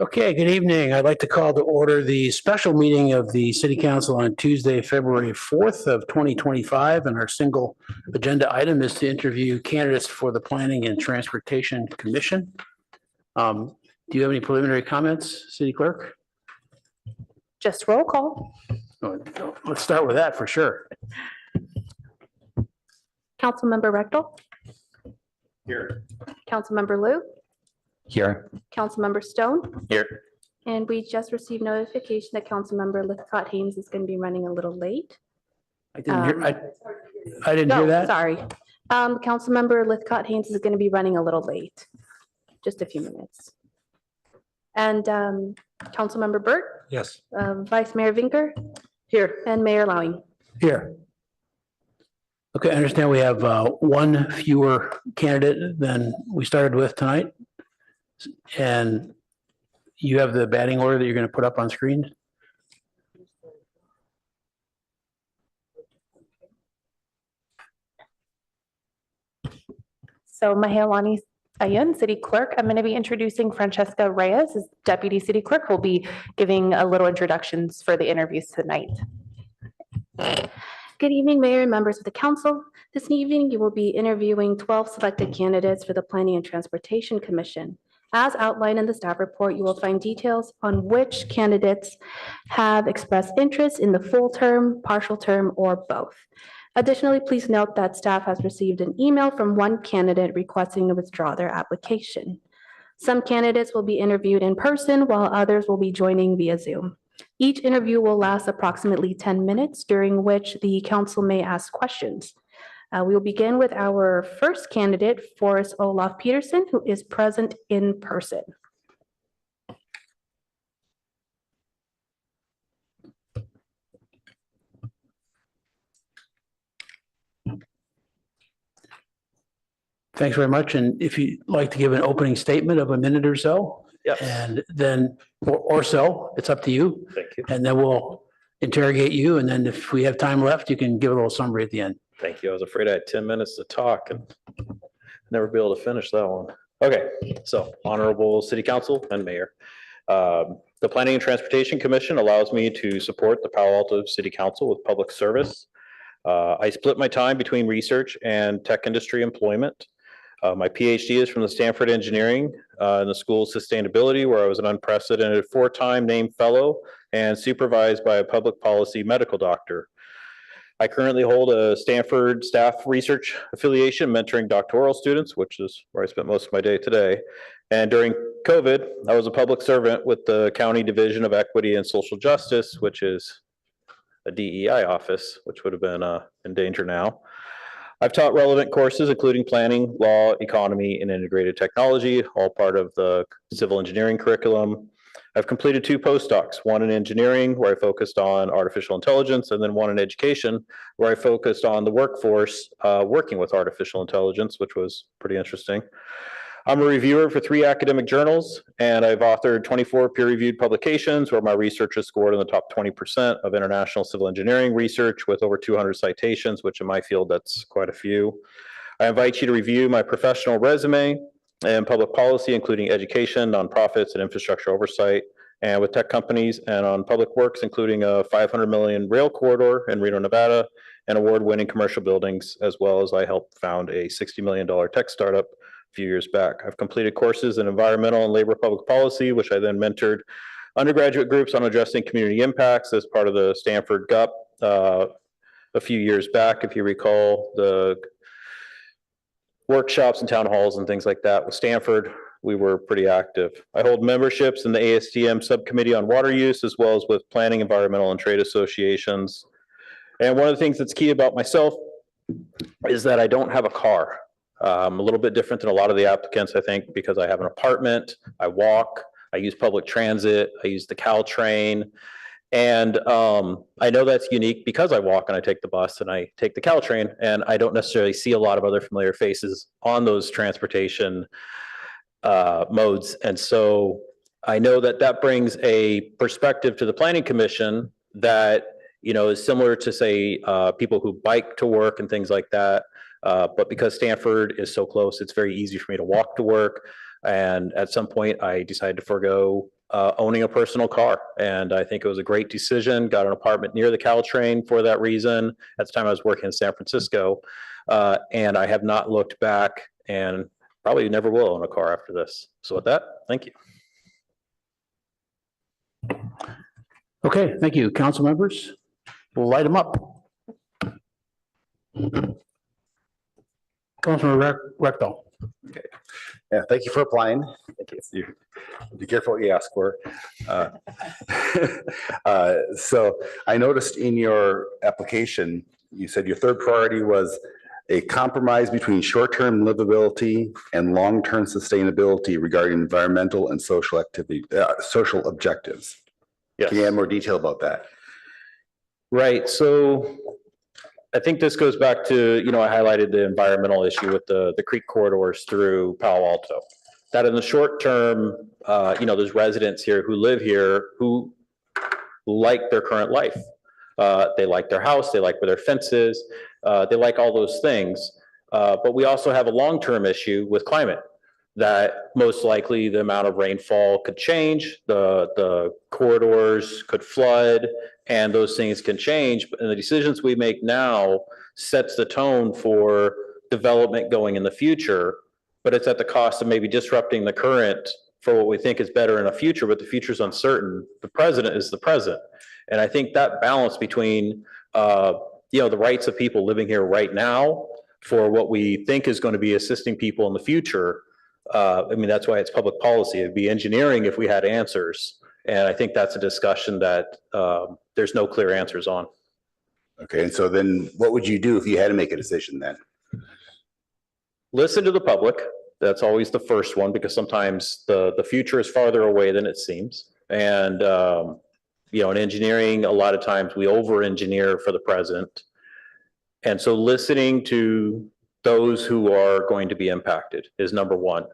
Okay, good evening. I'd like to call to order the special meeting of the City Council on Tuesday, February 4th of 2025. And our single agenda item is to interview candidates for the Planning and Transportation Commission. Do you have any preliminary comments, City Clerk? Just roll call. Oh, let's start with that for sure. Councilmember Rectal, Here. Councilmember Liu, Here. Councilmember Stone, Here. and we just received notification that Councilmember Lithcott Haynes is going to be running a little late. I didn't hear, I didn't hear that. Sorry. Councilmember Lithcott Haynes is going to be running a little late. Just a few minutes. And Councilmember Burt, Yes. Vice Mayor Vinker, here, and Mayor Lowing. Here. Okay, I understand we have one fewer candidate than we started with tonight. And you have the batting order that you're going to put up on screen? So Mahealani Ayun, City Clerk. I'm going to be introducing Francesca Reyes as Deputy City Clerk, who will be giving a little introductions for the interviews tonight. Good evening, Mayor and members of the Council. This evening, you will be interviewing 12 selected candidates for the Planning and Transportation Commission. As outlined in the staff report, you will find details on which candidates have expressed interest in the full term, partial term, or both. Additionally, please note that staff has received an email from one candidate requesting to withdraw their application. Some candidates will be interviewed in person, while others will be joining via Zoom. Each interview will last approximately 10 minutes, during which the council may ask questions. We will begin with our first candidate, Forrest Olaf Peterson, who is present in person. Thanks very much. And if you'd like to give an opening statement of a minute or so. Yes. And then, or so, it's up to you. Thank you. And then we'll interrogate you. And then if we have time left, you can give a little summary at the end. Thank you. I was afraid I had 10 minutes to talk and never be able to finish that one. Okay, so Honorable City Council and Mayor. The Planning and Transportation Commission allows me to support the Palo Alto City Council with public service. I split my time between research and tech industry employment. My PhD is from the Stanford Engineering in the School of Sustainability, where I was an unprecedented 4-time named fellow and supervised by a public policy medical doctor. I currently hold a Stanford staff research affiliation, mentoring doctoral students, which is where I spent most of my day today. And during COVID, I was a public servant with the County Division of Equity and Social Justice, which is a DEI office, which would have been in danger now. I've taught relevant courses, including planning, law, economy, and integrated technology, all part of the civil engineering curriculum. I've completed 2 postdocs, one in engineering, where I focused on artificial intelligence, and then one in education, where I focused on the workforce working with artificial intelligence, which was pretty interesting. I'm a reviewer for 3 academic journals, and I've authored 24 peer-reviewed publications where my research is scored in the top 20% of international civil engineering research with over 200 citations, which in my field, that's quite a few. I invite you to review my professional resume and public policy, including education, nonprofits, and infrastructure oversight, and with tech companies, and on public works, including a $500 million rail corridor in Reno, Nevada, and award-winning commercial buildings, as well as I helped found a $60 million tech startup a few years back. I've completed courses in environmental and labor public policy, which I then mentored undergraduate groups on addressing community impacts as part of the Stanford GUP a few years back. If you recall, the workshops and town halls and things like that with Stanford, we were pretty active. I hold memberships in the ASTM subcommittee on water use, as well as with planning, environmental, and trade associations. And one of the things that's key about myself is that I don't have a car. I'm a little bit different than a lot of the applicants, I think, because I have an apartment, I walk, I use public transit, I use the Caltrain. And I know that's unique because I walk and I take the bus and I take the Caltrain, and I don't necessarily see a lot of other familiar faces on those transportation modes. And so I know that that brings a perspective to the Planning Commission that, you know, is similar to, say, people who bike to work and things like that. But because Stanford is so close, it's very easy for me to walk to work. And at some point, I decided to forego owning a personal car. And I think it was a great decision. Got an apartment near the Caltrain for that reason. At the time I was working in San Francisco. And I have not looked back and probably never will own a car after this. So with that, thank you. Okay, thank you. Council members, we'll light them up. Councilman Rectal. Yeah, thank you for applying. Thank you. Be careful what you ask for. So I noticed in your application, you said your third priority was a compromise between short-term livability and long-term sustainability regarding environmental and social activity, social objectives. Yes. Can you add more detail about that? Right. So I think this goes back to, I highlighted the environmental issue with the creek corridors through Palo Alto. That in the short term, there's residents here who live here who like their current life. They like their house, they like where their fence is, they like all those things. But we also have a long-term issue with climate that most likely the amount of rainfall could change, the corridors could flood, and those things can change. And the decisions we make now sets the tone for development going in the future, but it's at the cost of maybe disrupting the current for what we think is better in the future, but the future is uncertain. The president is the present. And I think that balance between, the rights of people living here right now for what we think is going to be assisting people in the future. That's why it's public policy. It'd be engineering if we had answers. And I think that's a discussion that there's no clear answers on. Okay, and so then what would you do if you had to make a decision then? Listen to the public. That's always the first one, because sometimes the future is farther away than it seems. And, in engineering, a lot of times we over-engineer for the present. And so listening to those who are going to be impacted is number one.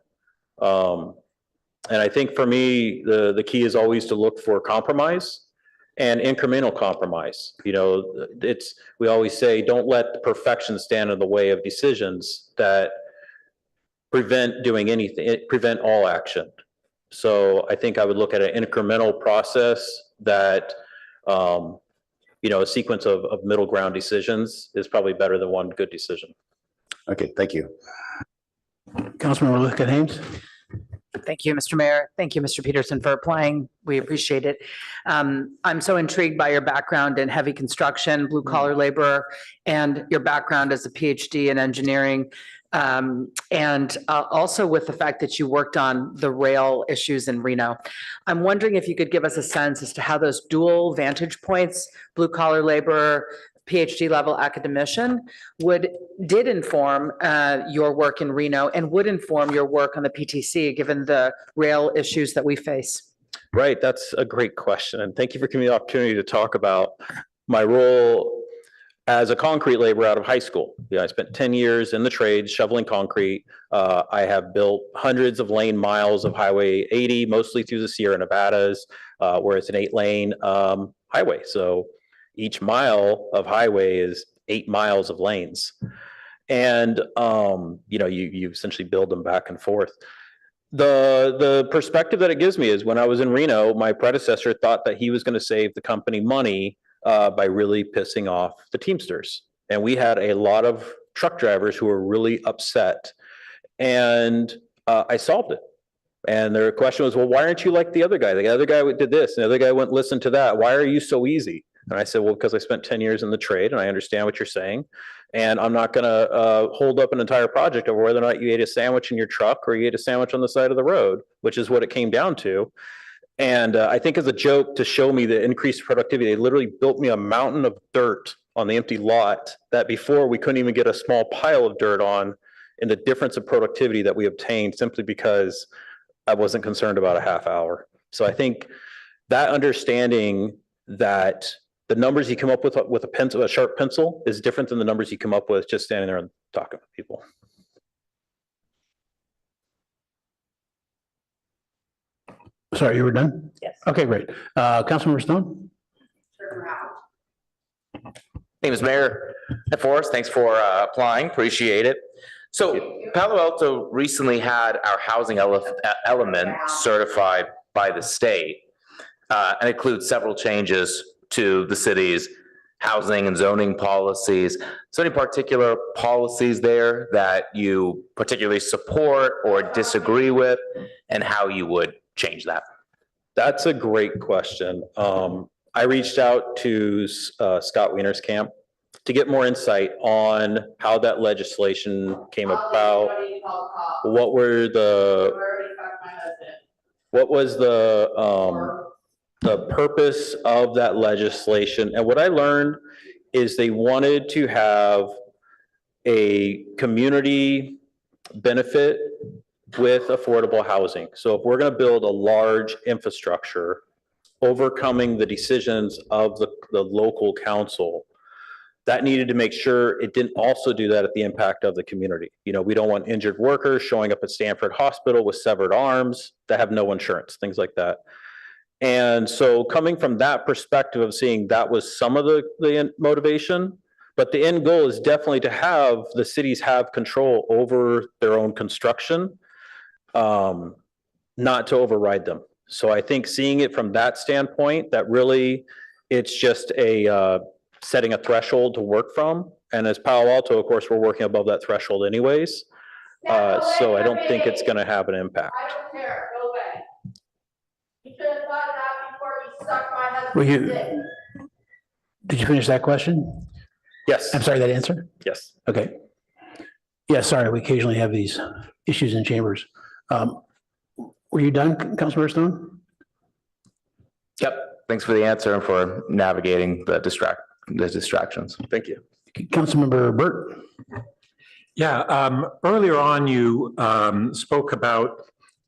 And I think for me, the key is always to look for compromise and incremental compromise. We always say, don't let perfection stand in the way of decisions that prevent doing anything, prevent all action. So I think I would look at an incremental process that, a sequence of middle ground decisions is probably better than one good decision. Okay, thank you. Councilmember Lucas Haynes. Thank you, Mr. Mayor. Thank you, Mr. Peterson, for applying. We appreciate it. I'm so intrigued by your background in heavy construction, blue collar labor, and your background as a PhD in engineering. And also with the fact that you worked on the rail issues in Reno. I'm wondering if you could give us a sense as to how those dual vantage points, blue collar labor, PhD level academician, did inform your work in Reno and would inform your work on the PTC, given the rail issues that we face. Right, that's a great question. And thank you for giving me the opportunity to talk about my role as a concrete laborer out of high school. I spent 10 years in the trades shoveling concrete. I have built hundreds of lane miles of Highway 80, mostly through the Sierra Nevadas, where it's an 8-lane highway. So each mile of highway is 8 miles of lanes. And, you essentially build them back and forth. The perspective that it gives me is when I was in Reno, my predecessor thought that he was going to save the company money by really pissing off the Teamsters. And we had a lot of truck drivers who were really upset. And I solved it. And their question was, well, why aren't you like the other guy? The other guy did this, and the other guy went listen to that. Why are you so easy? And I said, well, because I spent 10 years in the trade and I understand what you're saying. And I'm not going to hold up an entire project over whether or not you ate a sandwich in your truck or you ate a sandwich on the side of the road, which is what it came down to. And I think as a joke to show me the increased productivity, they literally built me a mountain of dirt on the empty lot that before we couldn't even get a small pile of dirt on, and the difference of productivity that we obtained simply because I wasn't concerned about a half hour. So I think that understanding that the numbers you come up with a pencil, a sharp pencil, is different than the numbers you come up with just standing there and talking to people. Sorry, you were done? Yes. Okay, great. Councilmember Stone? Name is Mayor Forrest. Thanks for applying. Appreciate it. So Palo Alto recently had our housing element certified by the state, and includes several changes to the city's housing and zoning policies. So any particular policies there that you particularly support or disagree with, and how you would change that? That's a great question. I reached out to Scott Wiener's camp to get more insight on how that legislation came about. What was the purpose of that legislation? And what I learned is they wanted to have a community benefit with affordable housing. So if we're going to build a large infrastructure, overcoming the decisions of the local council, that needed to make sure it didn't also do that at the impact of the community. You know, we don't want injured workers showing up at Stanford Hospital with severed arms that have no insurance, things like that. And so coming from that perspective of seeing that was some of the motivation, but the end goal is definitely to have the cities have control over their own construction, not to override them. So I think seeing it from that standpoint, that really it's just a setting a threshold to work from. And as Palo Alto, of course, we're working above that threshold anyways. So I don't think it's going to have an impact. I don't care, go away. You should have thought of that before you sucked my Were husband's you, dick. did you finish that question? Yes. I'm sorry, that answer? Yes. Okay. Yeah, sorry, we occasionally have these issues in chambers. Were you done, Councilmember Stone? Yep. Thanks for the answer and for navigating the distractions. Thank you. Councilmember Burt? Yeah, earlier on, you spoke about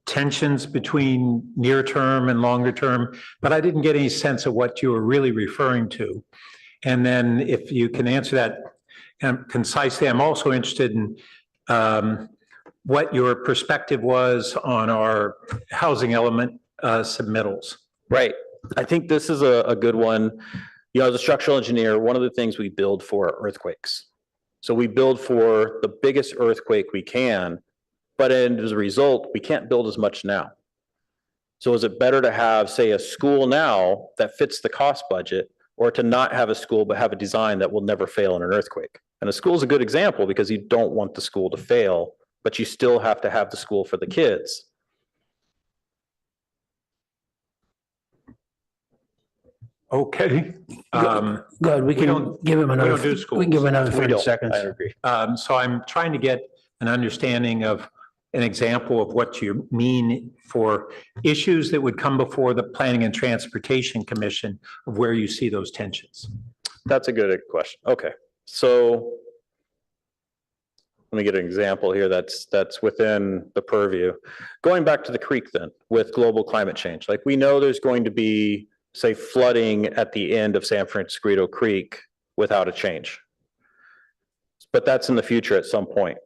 tensions between near term and longer term, but I didn't get any sense of what you were really referring to. And then if you can answer that concisely, I'm also interested in what your perspective was on our housing element submittals. Right. I think this is a good one. You know, as a structural engineer, one of the things we build for are earthquakes. So we build for the biggest earthquake we can, but as a result, we can't build as much now. So is it better to have, say, a school now that fits the cost budget, or to not have a school but have a design that will never fail in an earthquake? And a school is a good example because you don't want the school to fail, but you still have to have the school for the kids. Okay. Good, we can don't- give him another, don't do we can give him another We 30 don't. seconds. I agree. So I'm trying to get an understanding of an example of what you mean for issues that would come before the Planning and Transportation Commission, of where you see those tensions. That's a good question. Okay, so let me get an example here that's within the purview. Going back to the creek then, with global climate change, like we know there's going to be, say, flooding at the end of San Francisco Creek without a change. But that's in the future at some point.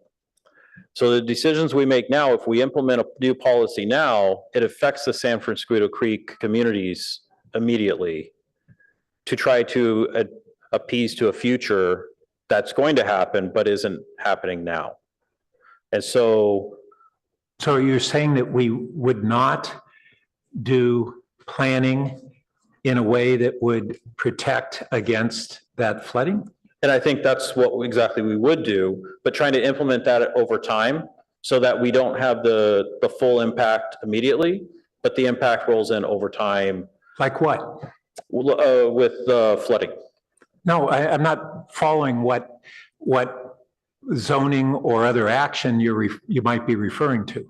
So the decisions we make now, if we implement a new policy now, it affects the San Francisco Creek communities immediately to try to appease to a future that's going to happen, but isn't happening now. And so. So you're saying that we would not do planning in a way that would protect against that flooding? And I think that's what exactly we would do, but trying to implement that over time so that we don't have the full impact immediately, but the impact rolls in over time. Like what? With flooding. No, I'm not following what zoning or other action you might be referring to.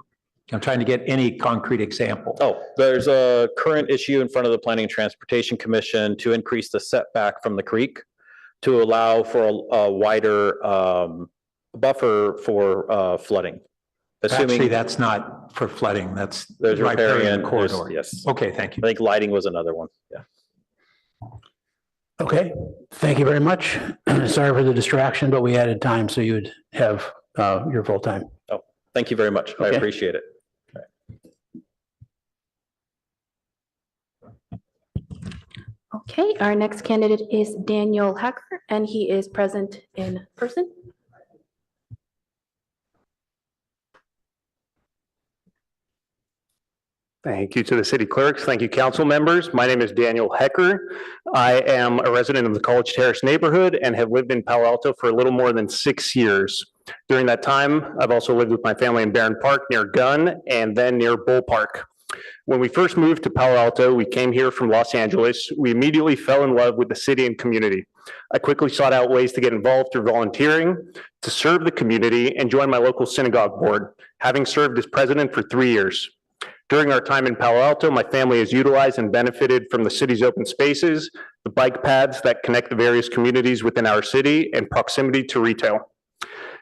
I'm trying to get any concrete example. Oh, there's a current issue in front of the Planning and Transportation Commission to increase the setback from the creek to allow for a wider buffer for flooding. Actually, Assuming that's not for flooding. That's there's riparian riparian corridor. yes. Okay, thank you. I think lighting was another one. Yeah. Okay, thank you very much. Sorry for the distraction, but we added time so you would have your full time. Oh, thank you very much. I Okay. appreciate it. Okay, our next candidate is Daniel Hacker, and he is present in person. Thank you to the city clerks. Thank you, council members. My name is Daniel Hecker. I am a resident of the College Terrace neighborhood and have lived in Palo Alto for a little more than 6 years. During that time, I've also lived with my family in Barron Park near Gunn and then near Bull Park. When we first moved to Palo Alto, we came here from Los Angeles. We immediately fell in love with the city and community. I quickly sought out ways to get involved through volunteering, to serve the community, and join my local synagogue board, having served as president for 3 years. During our time in Palo Alto, my family has utilized and benefited from the city's open spaces, the bike paths that connect the various communities within our city, and proximity to retail.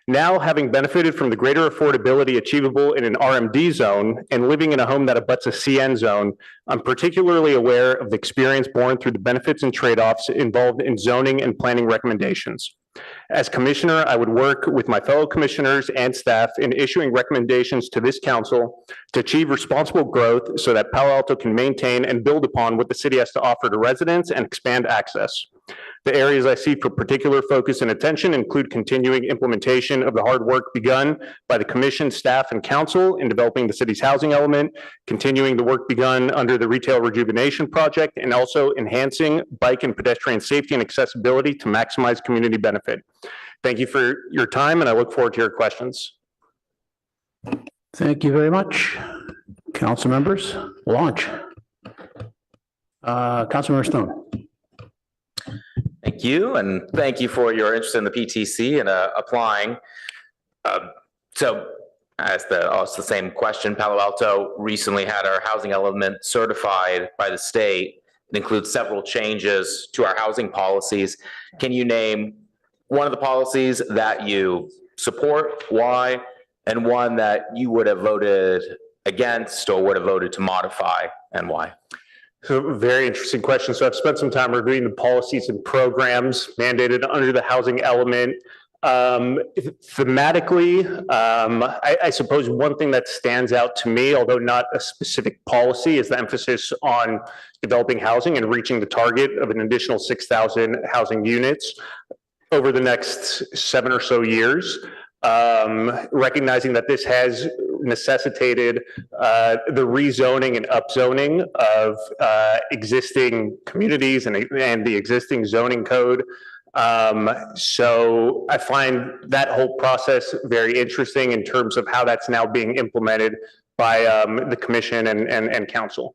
Now, having benefited from the greater affordability achievable in an RMD zone and living in a home that abuts a CN zone, I'm particularly aware of the experience borne through the benefits and trade-offs involved in zoning and planning recommendations. As commissioner, I would work with my fellow commissioners and staff in issuing recommendations to this council to achieve responsible growth so that Palo Alto can maintain and build upon what the city has to offer to residents and expand access. The areas I see for particular focus and attention include continuing implementation of the hard work begun by the commission, staff, and council in developing the city's housing element, continuing the work begun under the retail rejuvenation project, and also enhancing bike and pedestrian safety and accessibility to maximize community benefit. Thank you for your time, and I look forward to your questions. Thank you very much. Council members, launch. Councilmember Stone. Thank you, and thank you for your interest in the PTC and applying. So I asked the same question. Palo Alto recently had our housing element certified by the state. It includes several changes to our housing policies. Can you name one of the policies that you support, why, and one that you would have voted against or would have voted to modify, and why? So very interesting question. So I've spent some time reviewing the policies and programs mandated under the housing element. Thematically, I suppose one thing that stands out to me, although not a specific policy, is the emphasis on developing housing and reaching the target of an additional 6,000 housing units over the next 7 or so years. Recognizing that this has necessitated the rezoning and upzoning of existing communities and the existing zoning code. So I find that whole process very interesting in terms of how that's now being implemented by the commission and council.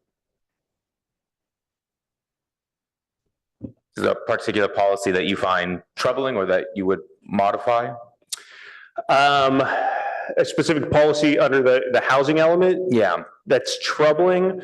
Is there a particular policy that you find troubling or that you would modify? A specific policy under the housing element? Yeah. That's troubling.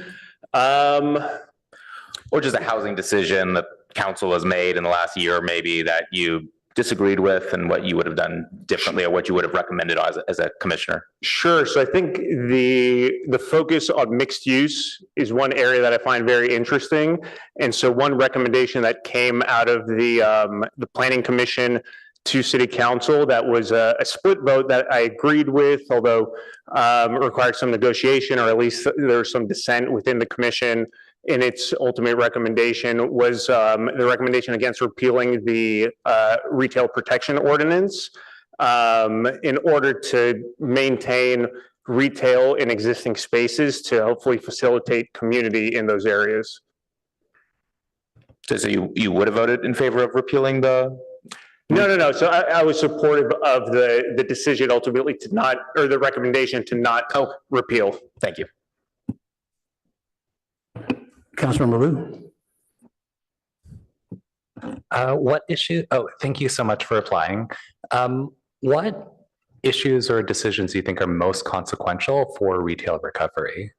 Or just a housing decision that council has made in the last year, maybe that you disagreed with and what you would have done differently or what you would have recommended as a commissioner? Sure. So I think the focus on mixed use is one area that I find very interesting. And so one recommendation that came out of the planning commission to city council that was a split vote that I agreed with, although required some negotiation, or at least there was some dissent within the commission in its ultimate recommendation, was the recommendation against repealing the retail protection ordinance in order to maintain retail in existing spaces to hopefully facilitate community in those areas. So you would have voted in favor of repealing the? No. So I was supportive of the decision ultimately to not, or the recommendation to not repeal. Thank you. Councilmember Wu. What issue? Oh, thank you so much for applying. What issues or decisions do you think are most consequential for retail recovery?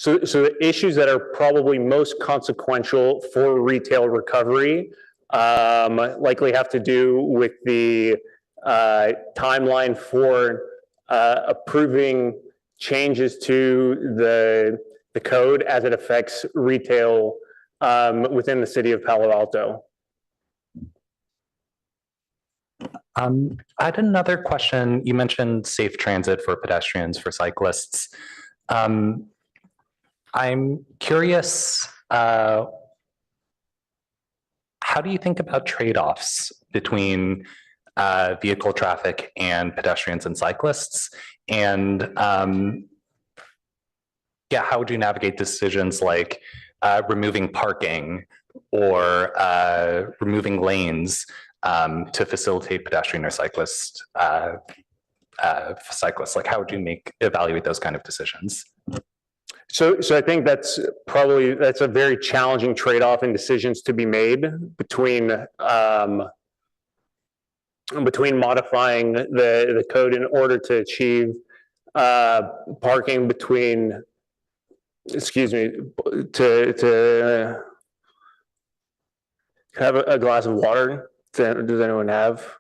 So the issues that are probably most consequential for retail recovery likely have to do with the timeline for approving changes to the code as it affects retail within the city of Palo Alto. I had another question. You mentioned safe transit for pedestrians, for cyclists. I'm curious, how do you think about trade-offs between vehicle traffic and pedestrians and cyclists? And yeah, how would you navigate decisions like removing parking or removing lanes to facilitate pedestrian or cyclists? Like how would you evaluate those kind of decisions? So I think that's a very challenging trade-off in decisions to be made between modifying the code in order to achieve parking between, excuse me, to have a glass of water. Does anyone have?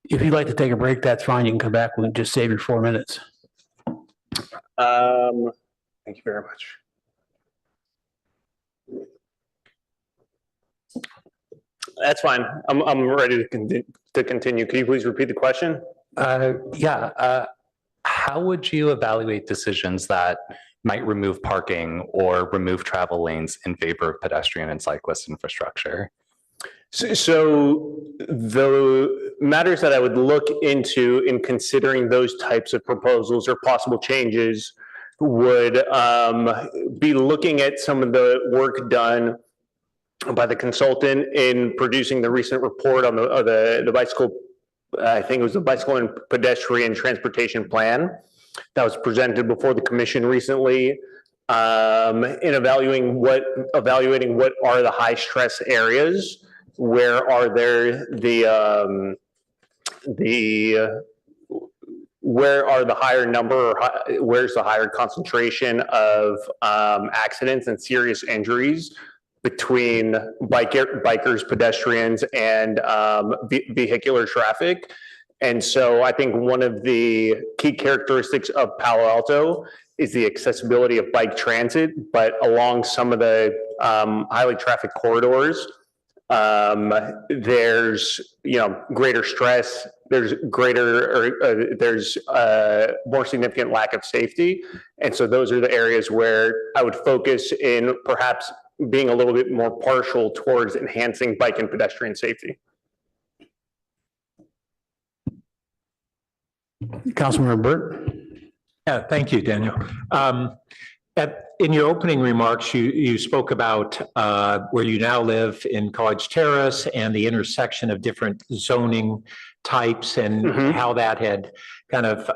If you'd like to take a break, that's fine. You can come back. We can just save your 4 minutes. Thank you very much. That's fine. I'm ready to continue. Can you please repeat the question? Yeah. How would you evaluate decisions that might remove parking or remove travel lanes in favor of pedestrian and cyclist infrastructure? So the matters that I would look into in considering those types of proposals or possible changes would be looking at some of the work done by the consultant in producing the recent report on the bicycle. I think it was the bicycle and pedestrian transportation plan that was presented before the commission recently. In evaluating what are the high stress areas. Where are there where are the higher number, or where's the higher concentration of accidents and serious injuries between bikers, pedestrians, and vehicular traffic? And so I think one of the key characteristics of Palo Alto is the accessibility of bike transit, but along some of the highly traffic corridors, there's greater stress, there's more significant lack of safety. And so those are the areas where I would focus in perhaps being a little bit more partial towards enhancing bike and pedestrian safety. Councilmember Burt. Yeah, thank you, Daniel. In your opening remarks, you spoke about where you now live in College Terrace and the intersection of different zoning types and how that had kind of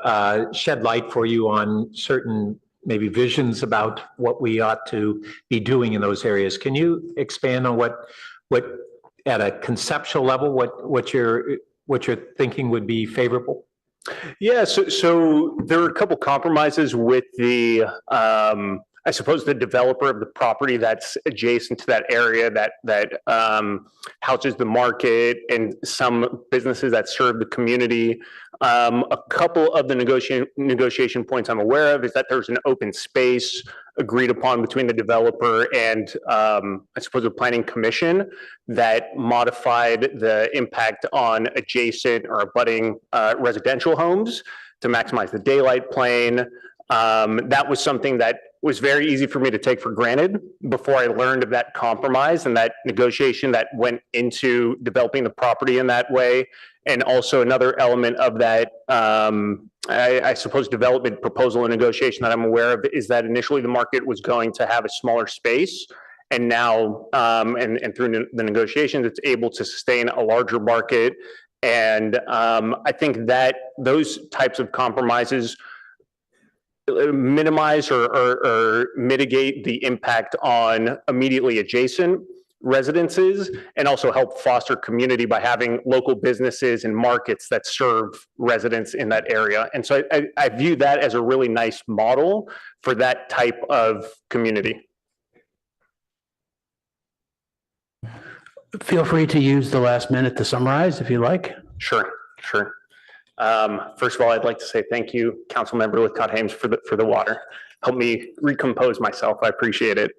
shed light for you on certain maybe visions about what we ought to be doing in those areas. Can you expand on what at a conceptual level, what you're thinking would be favorable? Yeah, so there are a couple compromises with the I suppose the developer of the property that's adjacent to that area that houses the market and some businesses that serve the community. A couple of the negotiation points I'm aware of is that there's an open space agreed upon between the developer and I suppose the planning commission that modified the impact on adjacent or abutting residential homes to maximize the daylight plane. That was something that was very easy for me to take for granted before I learned of that compromise and that negotiation that went into developing the property in that way. And also another element of that, I suppose, development proposal and negotiation that I'm aware of is that initially the market was going to have a smaller space. And now, and through the negotiations, it's able to sustain a larger market. And I think that those types of compromises minimize or mitigate the impact on immediately adjacent residences and also help foster community by having local businesses and markets that serve residents in that area. And so I view that as a really nice model for that type of community. Feel free to use the last minute to summarize if you like. Sure. First of all, I'd like to say thank you, Councilmember Lithcott-Hames, for the water. helped me recompose myself. I appreciate it.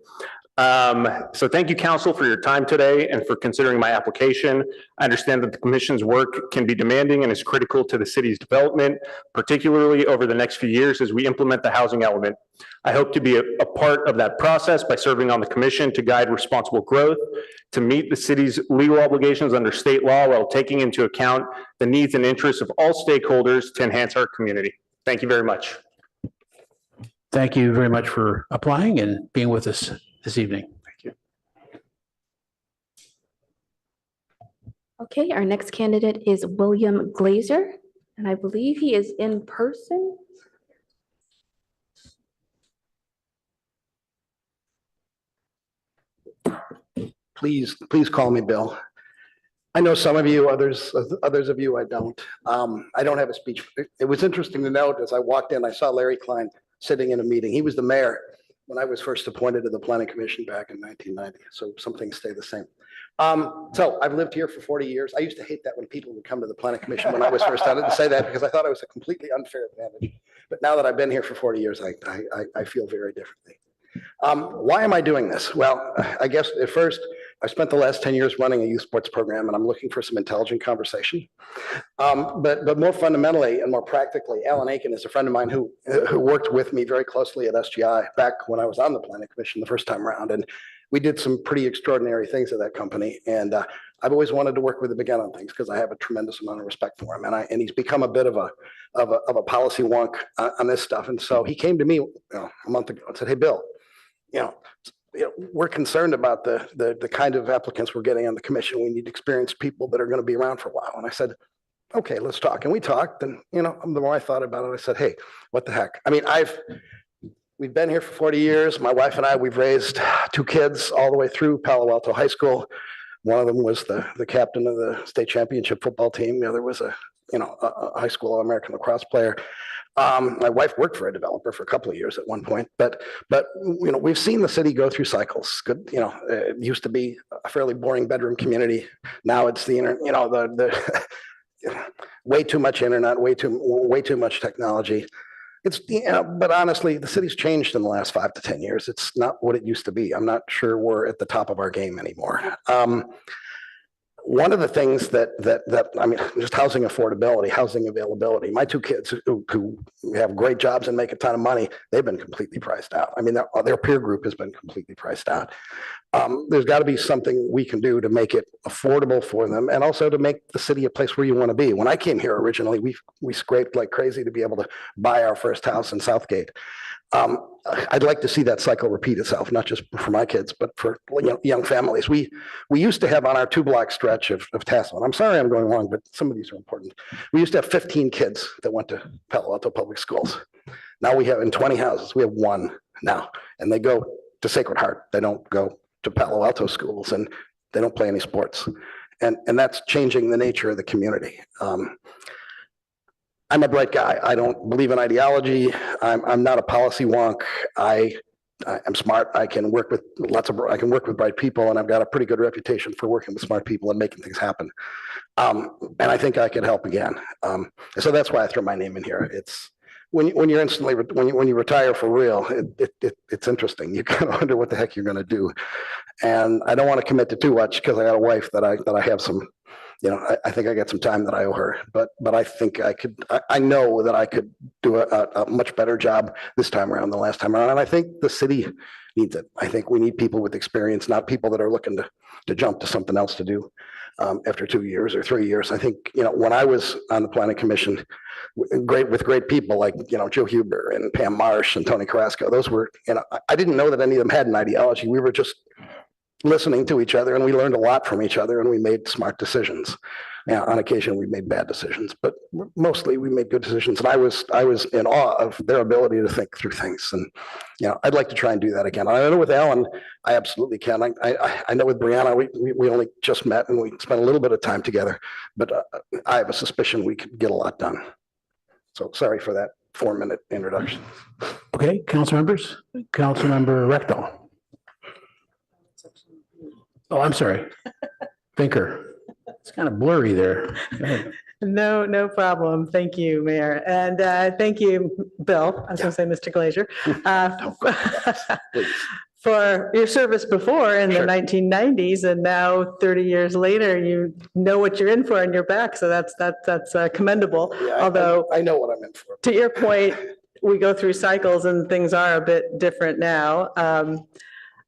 So thank you, council, for your time today and for considering my application. I understand that the commission's work can be demanding and is critical to the city's development, particularly over the next few years as we implement the housing element. I hope to be a part of that process by serving on the commission to guide responsible growth, to meet the city's legal obligations under state law while taking into account the needs and interests of all stakeholders to enhance our community. Thank you very much. Thank you very much for applying and being with us this evening. Thank you. Okay, our next candidate is William Glazer, and I believe he is in person. Please call me Bill. I know some of you, others of you I don't. I don't have a speech. It was interesting to note as I walked in, I saw Larry Klein sitting in a meeting. He was the mayor when I was first appointed to the Planning Commission back in 1990. So some things stay the same. So I've lived here for 40 years. I used to hate that when people would come to the Planning Commission when I was first. I didn't say that because I thought it was a completely unfair advantage. But now that I've been here for 40 years, I feel very differently. Why am I doing this? Well, I guess at first, I spent the last 10 years running a youth sports program, and I'm looking for some intelligent conversation. But more fundamentally and more practically, Alan Aiken is a friend of mine who worked with me very closely at SGI back when I was on the Planning Commission the first time around. And we did some pretty extraordinary things at that company. And I've always wanted to work with him again on things because I have a tremendous amount of respect for him. And he's become a bit of a policy wonk on this stuff. And so he came to me a month ago and said, "Hey, Bill, we're concerned about the kind of applicants we're getting on the commission. We need experienced people that are going to be around for a while." And I said, "Okay, let's talk." And we talked, and the more I thought about it, I said, "Hey, what the heck?" I mean, we've been here for 40 years. My wife and I, we've raised 2 kids all the way through Palo Alto High School. One of them was the captain of the state championship football team. The other was a high school All-American lacrosse player. My wife worked for a developer for a couple of years at one point, but we've seen the city go through cycles. Good, it used to be a fairly boring bedroom community. Now it's the way too much internet, way too much technology. It's but honestly, the city's changed in the last 5 to 10 years. It's not what it used to be. I'm not sure we're at the top of our game anymore. One of the things that I mean, just housing affordability, housing availability. My 2 kids who have great jobs and make a ton of money, they've been completely priced out. I mean, their peer group has been completely priced out. There's got to be something we can do to make it affordable for them and also to make the city a place where you want to be. When I came here originally, we scraped like crazy to be able to buy our first house in Southgate. I'd like to see that cycle repeat itself, not just for my kids, but for young families. We used to have on our 2-block stretch of Tassel, and I'm sorry I'm going wrong, but some of these are important. We used to have 15 kids that went to Palo Alto Public Schools. Now we have in 20 houses, we have 1 now, and they go to Sacred Heart. They don't go to Palo Alto schools, and they don't play any sports. And that's changing the nature of the community. I'm a bright guy. I don't believe in ideology. I'm not a policy wonk. I'm smart. I can work with bright people, and I've got a pretty good reputation for working with smart people and making things happen. And I think I could help again. So that's why I throw my name in here. It's when you retire for real, it's interesting. You kind of wonder what the heck you're going to do. And I don't want to commit to too much because I got a wife that I have some. I think I got some time that I owe her, but I think I know that I could do a much better job this time around than last time around. And I think the city needs it. I think we need people with experience, not people that are looking to jump to something else to do after 2 years or 3 years. I think, when I was on the Planning Commission, with great people like, Joe Huber and Pam Marsh and Tony Carrasco, those were, I didn't know that any of them had an ideology. We were just listening to each other, and we learned a lot from each other, and we made smart decisions. On occasion, we made bad decisions, but mostly we made good decisions. And I was in awe of their ability to think through things. And I'd like to try and do that again. I know with Alan, I absolutely can. I know with Brianna, we only just met and we spent a little bit of time together, but I have a suspicion we could get a lot done. So sorry for that 4-minute introduction. Okay, council members, Councilmember Rectal. Oh, I'm sorry. Finker. It's kind of blurry there. No problem. Thank you, Mayor. And thank you, Bill. I was going to say Mr. Glazier. For your service before in the Sure. 1990s, and now 30 years later, you know what you're in for and you're back. So that's commendable. Yeah, Although, I know what I'm in for. to your point, we go through cycles and things are a bit different now.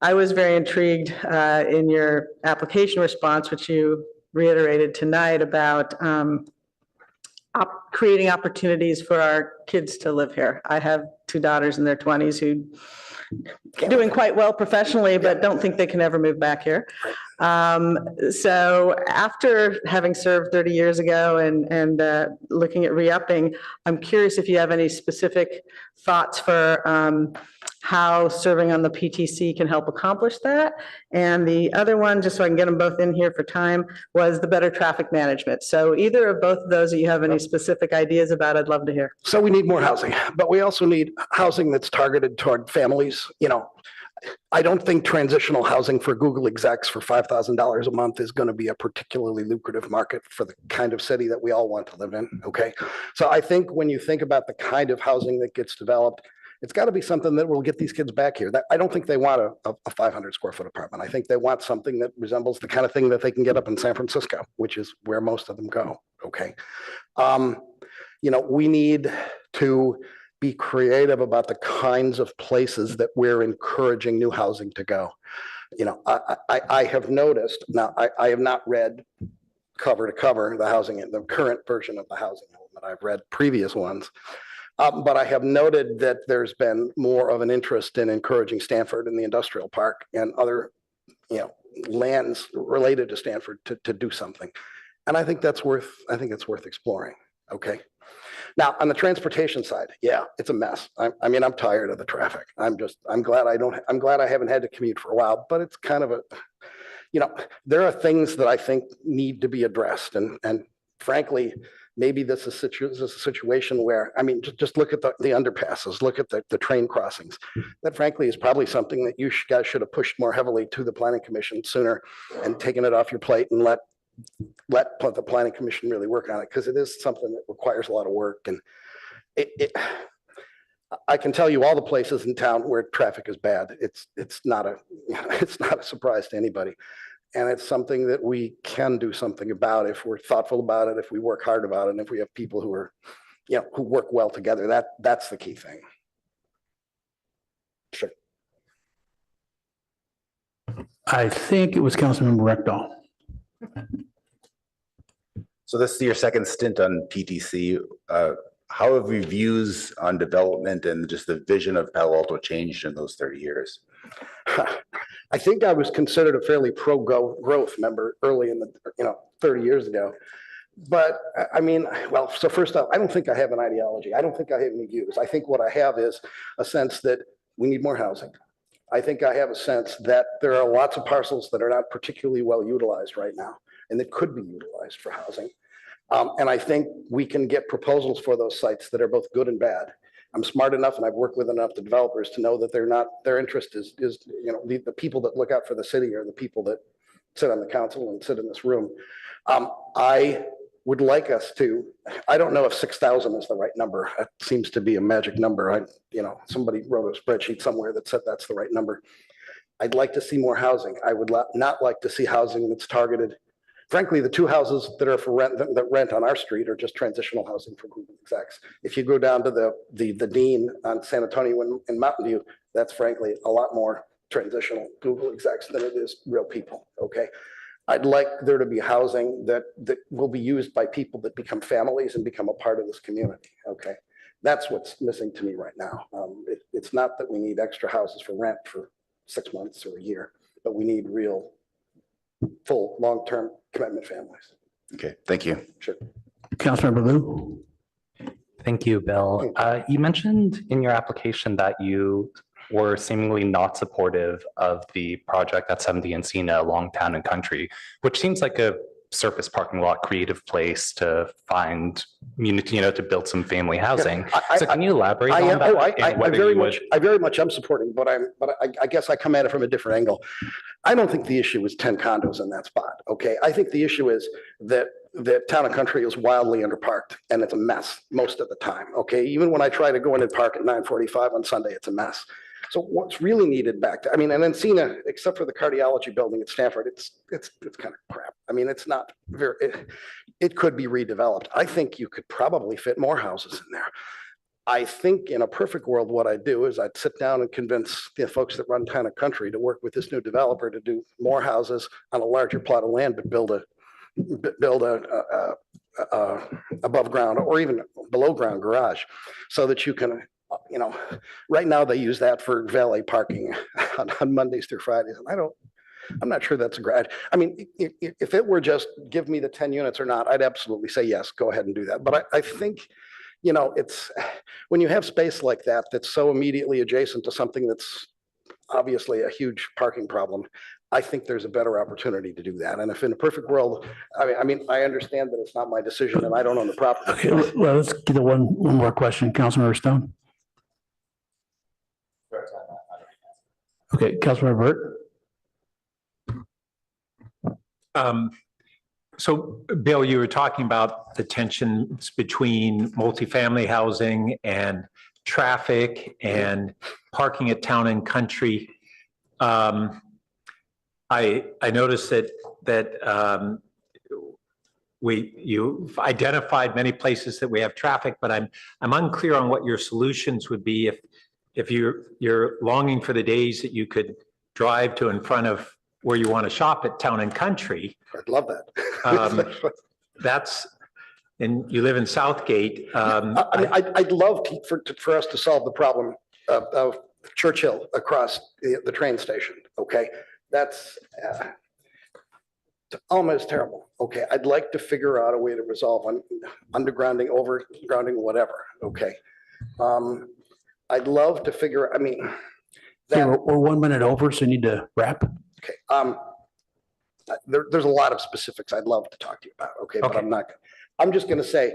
I was very intrigued in your application response, which you reiterated tonight about creating opportunities for our kids to live here. I have two daughters in their 20s who doing quite well professionally, but don't think they can ever move back here. So after having served 30 years ago and looking at re-upping, I'm curious if you have any specific thoughts for how serving on the PTC can help accomplish that. And the other one, just so I can get them both in here for time, was the better traffic management. So either of both of those that you have any specific ideas about, I'd love to hear. So we need more housing, but we also need housing that's targeted toward families. You know, I don't think transitional housing for Google execs for $5,000 a month is going to be a particularly lucrative market for the kind of city that we all want to live in. Okay. So I think when you think about the kind of housing that gets developed, it's got to be something that will get these kids back here. I don't think they want a 500 square foot apartment. I think they want something that resembles the kind of thing that they can get up in San Francisco, which is where most of them go. Okay. You know, we need to be creative about the kinds of places that we're encouraging new housing to go. You know, I have noticed, now I have not read cover to cover the current version of the housing element. I've read previous ones. But I have noted that there's been more of an interest in encouraging Stanford and the industrial park and other, you know, lands related to Stanford to do something. And I think it's worth exploring. Okay. Now on the transportation side, yeah, it's a mess. I mean, I'm tired of the traffic. I'm glad I haven't had to commute for a while, but it's kind of a, you know, there are things that I think need to be addressed. And frankly, maybe this is a situation where, I mean, just look at the underpasses, look at the train crossings. That frankly is probably something that you guys should have pushed more heavily to the planning commission sooner and taken it off your plate and let the planning commission really work on it, because it is something that requires a lot of work. And I can tell you all the places in town where traffic is bad. It's not a surprise to anybody. And it's something that we can do something about if we're thoughtful about it, if we work hard about it, and if we have people who are, you know, who work well together. That's the key thing. Sure. I think it was Councilmember Rectal. So this is your second stint on PTC. How have your views on development and just the vision of Palo Alto changed in those 30 years? I think I was considered a fairly pro-growth member early in the, 30 years ago. But I mean, well, so first off, I don't think I have an ideology. I don't think I have any views. I think what I have is a sense that we need more housing. I think I have a sense that there are lots of parcels that are not particularly well utilized right now and that could be utilized for housing. And I think we can get proposals for those sites that are both good and bad. I'm smart enough and I've worked with enough developers to know that their interest is the people that look out for the city are the people that sit on the council and sit in this room. I would like us to, I don't know if 6,000 is the right number. It seems to be a magic number. Somebody wrote a spreadsheet somewhere that said that's the right number. I'd like to see more housing. I would not like to see housing that's targeted. Frankly, the two houses that are for rent that rent on our street are just transitional housing for Google execs. If you go down to the Dean on San Antonio and Mountain View, that's frankly a lot more transitional Google execs than it is real people. Okay. I'd like there to be housing that will be used by people that become families and become a part of this community. Okay. That's what's missing to me right now. It's not that we need extra houses for rent for 6 months or a year, but we need real full long-term commitment families. Okay, thank you. Sure. Councilmember Liu. Thank you, Bill. You mentioned in your application that you were seemingly not supportive of the project at 70 Encina along Town and Country, which seems like a surface parking lot creative place to find, to build some family housing. So can you elaborate on that? I very much am supporting, but I guess I come at it from a different angle. I don't think the issue is 10 condos in that spot. Okay. I think the issue is that the town and country is wildly underparked and it's a mess most of the time. Okay, even when I try to go in and park at 9:45 on Sunday, it's a mess. So what's really needed back to, I mean, and Encina, except for the cardiology building at Stanford, it's kind of crap. I mean, it's not very, it could be redeveloped. I think you could probably fit more houses in there. I think in a perfect world, what I'd do is I'd sit down and convince the folks that run town and country to work with this new developer to do more houses on a larger plot of land, but build a above ground or even below ground garage so that you can, you know, right now they use that for valet parking on Mondays through Fridays. And I'm not sure that's a great, I mean, if it were just give me the 10 units or not, I'd absolutely say, yes, go ahead and do that. But I think, you know, it's when you have space like that, that's so immediately adjacent to something that's obviously a huge parking problem, I think there's a better opportunity to do that. And if in a perfect world, I mean, I understand that it's not my decision and I don't own the property. Okay, well, let's get one more question. Councilmember Stone. Okay, Councilmember Burt. So Bill, you were talking about the tensions between multifamily housing and traffic and parking at town and country. I noticed that you've identified many places that we have traffic, but I'm unclear on what your solutions would be if you're longing for the days that you could drive to in front of where you want to shop at town and country. I'd love that. And you live in Southgate. I'd love for us to solve the problem of Churchill across the train station. Okay, that's almost terrible. Okay, I'd like to figure out a way to resolve undergrounding, overgrounding, whatever. Okay, I'd love to figure. I mean, Okay, we're 1 minute over, so you need to wrap. Okay. There's a lot of specifics I'd love to talk to you about. Okay, but I'm not. I'm just going to say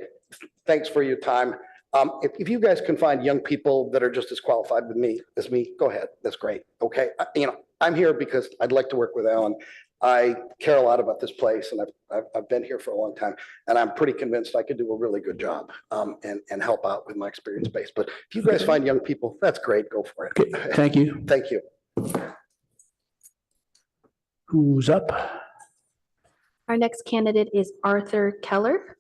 thanks for your time. If you guys can find young people that are just as qualified with me as me, go ahead. That's great. Okay, you know, I'm here because I'd like to work with Alan. I care a lot about this place, and I've been here for a long time, and I'm pretty convinced I could do a really good job and help out with my experience base. But if you guys find young people, that's great. Go for it. Okay, thank you. Thank you. Who's up? Our next candidate is Arthur Keller.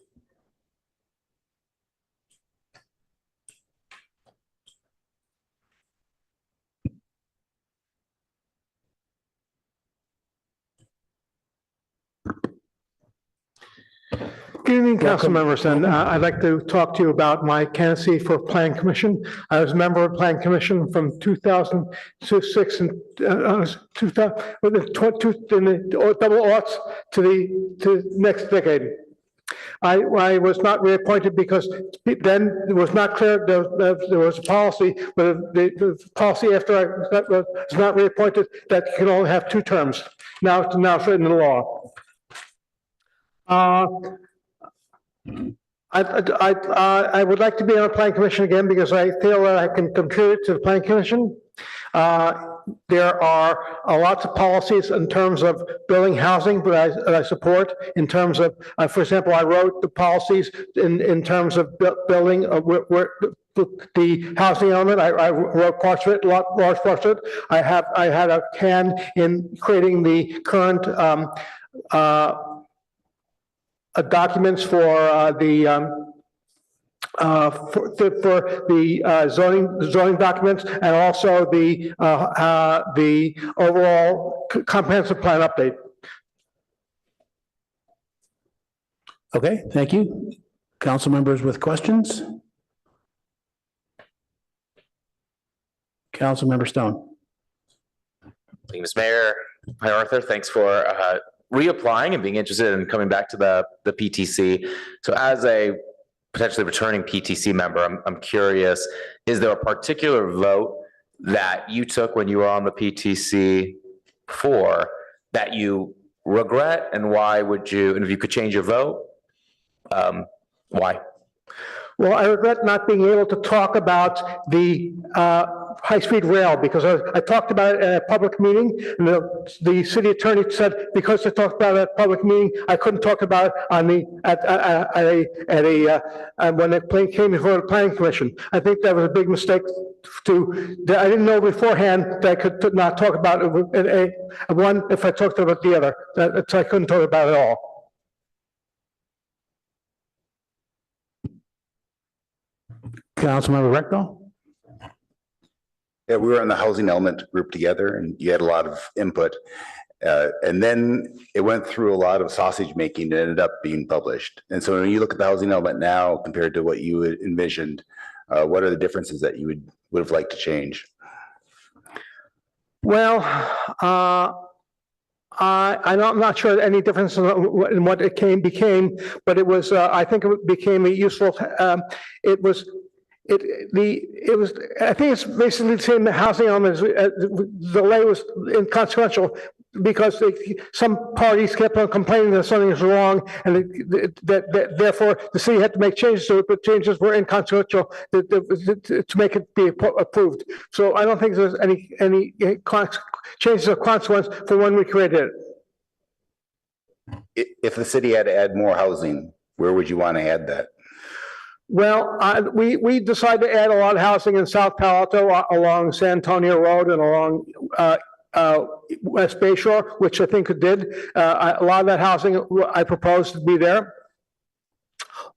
Good evening, council members, and I'd like to talk to you about my candidacy for Plan Commission. I was a member of Plan Commission from 2006 and 2000 with the double aughts to next decade. I was not reappointed because then it was not clear there was a policy, but the policy after I was not reappointed that you can only have 2 terms. Now it's written in the law. I would like to be on a plan commission again because I feel that I can contribute to the plan commission. There are lots of policies in terms of building housing that I support. In terms of, for example, I wrote the policies in terms of building the housing element. I wrote parts of it, large parts of it. I had a hand in creating the current documents for the zoning documents, and also the overall comprehensive plan update. Okay, thank you. Council members with questions? Councilmember Stone. Thank you, Mr. Mayor. Hi, Arthur. Thanks for reapplying and being interested in coming back to the PTC. So as a potentially returning PTC member, I'm curious, is there a particular vote that you took when you were on the PTC before that you regret, and why would you, and if you could change your vote, why? Well, I regret not being able to talk about the high-speed rail, because I talked about it at a public meeting, and the city attorney said, because I talked about it at a public meeting, I couldn't talk about it on when it came before the planning commission. I think that was a big mistake that I didn't know beforehand that I could not talk about it one if I talked about the other, so I couldn't talk about it all. Councilmember Recto? Yeah, we were in the housing element group together and you had a lot of input. And then it went through a lot of sausage making and ended up being published. And so when you look at the housing element now compared to what you had envisioned, what are the differences that you would have liked to change? Well, I'm not sure any difference in what it became, but it was, I think it became a useful, I think it's basically the same housing element. The delay was inconsequential because some parties kept on complaining that something was wrong, and therefore the city had to make changes to it, but changes were inconsequential to make it be approved. So I don't think there's any changes of consequence for when we created it. If the city had to add more housing, where would you want to add that? Well, we decided to add a lot of housing in South Palo Alto along San Antonio Road and along West Bay Shore, which I think it did. A lot of that housing I proposed to be there.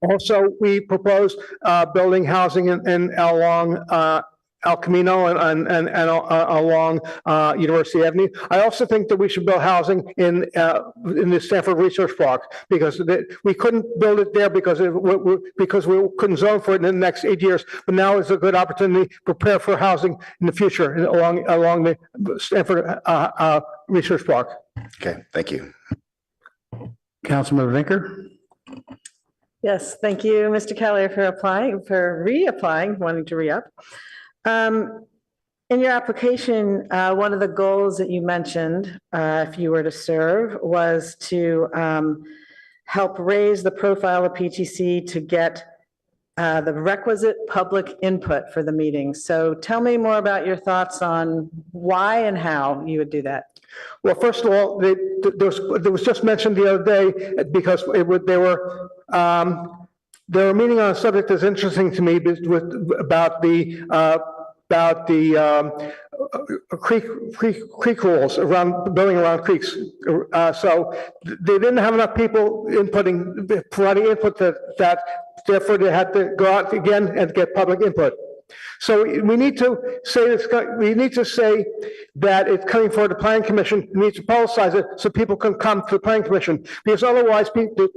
Also, we proposed building housing along El Camino and along University Avenue. I also think that we should build housing in the Stanford Research Park, because we couldn't build it there because we couldn't zone for it in the next 8 years. But now is a good opportunity to prepare for housing in the future along the Stanford Research Park. Okay, thank you. Councilmember Vinker? Yes, thank you, Mr. Kelly, for reapplying, wanting to re-up. In your application, one of the goals that you mentioned, if you were to serve, was to help raise the profile of PTC to get the requisite public input for the meeting. So tell me more about your thoughts on why and how you would do that. Well, first of all, there was just mentioned the other day, because they were meeting on a subject that's interesting to me about the creek rules around building around creeks. So they didn't have enough people providing input that therefore they had to go out again and get public input. So we need to say this. We need to say that it's coming for the planning commission. We need to publicize it so people can come to the planning commission. Because otherwise, the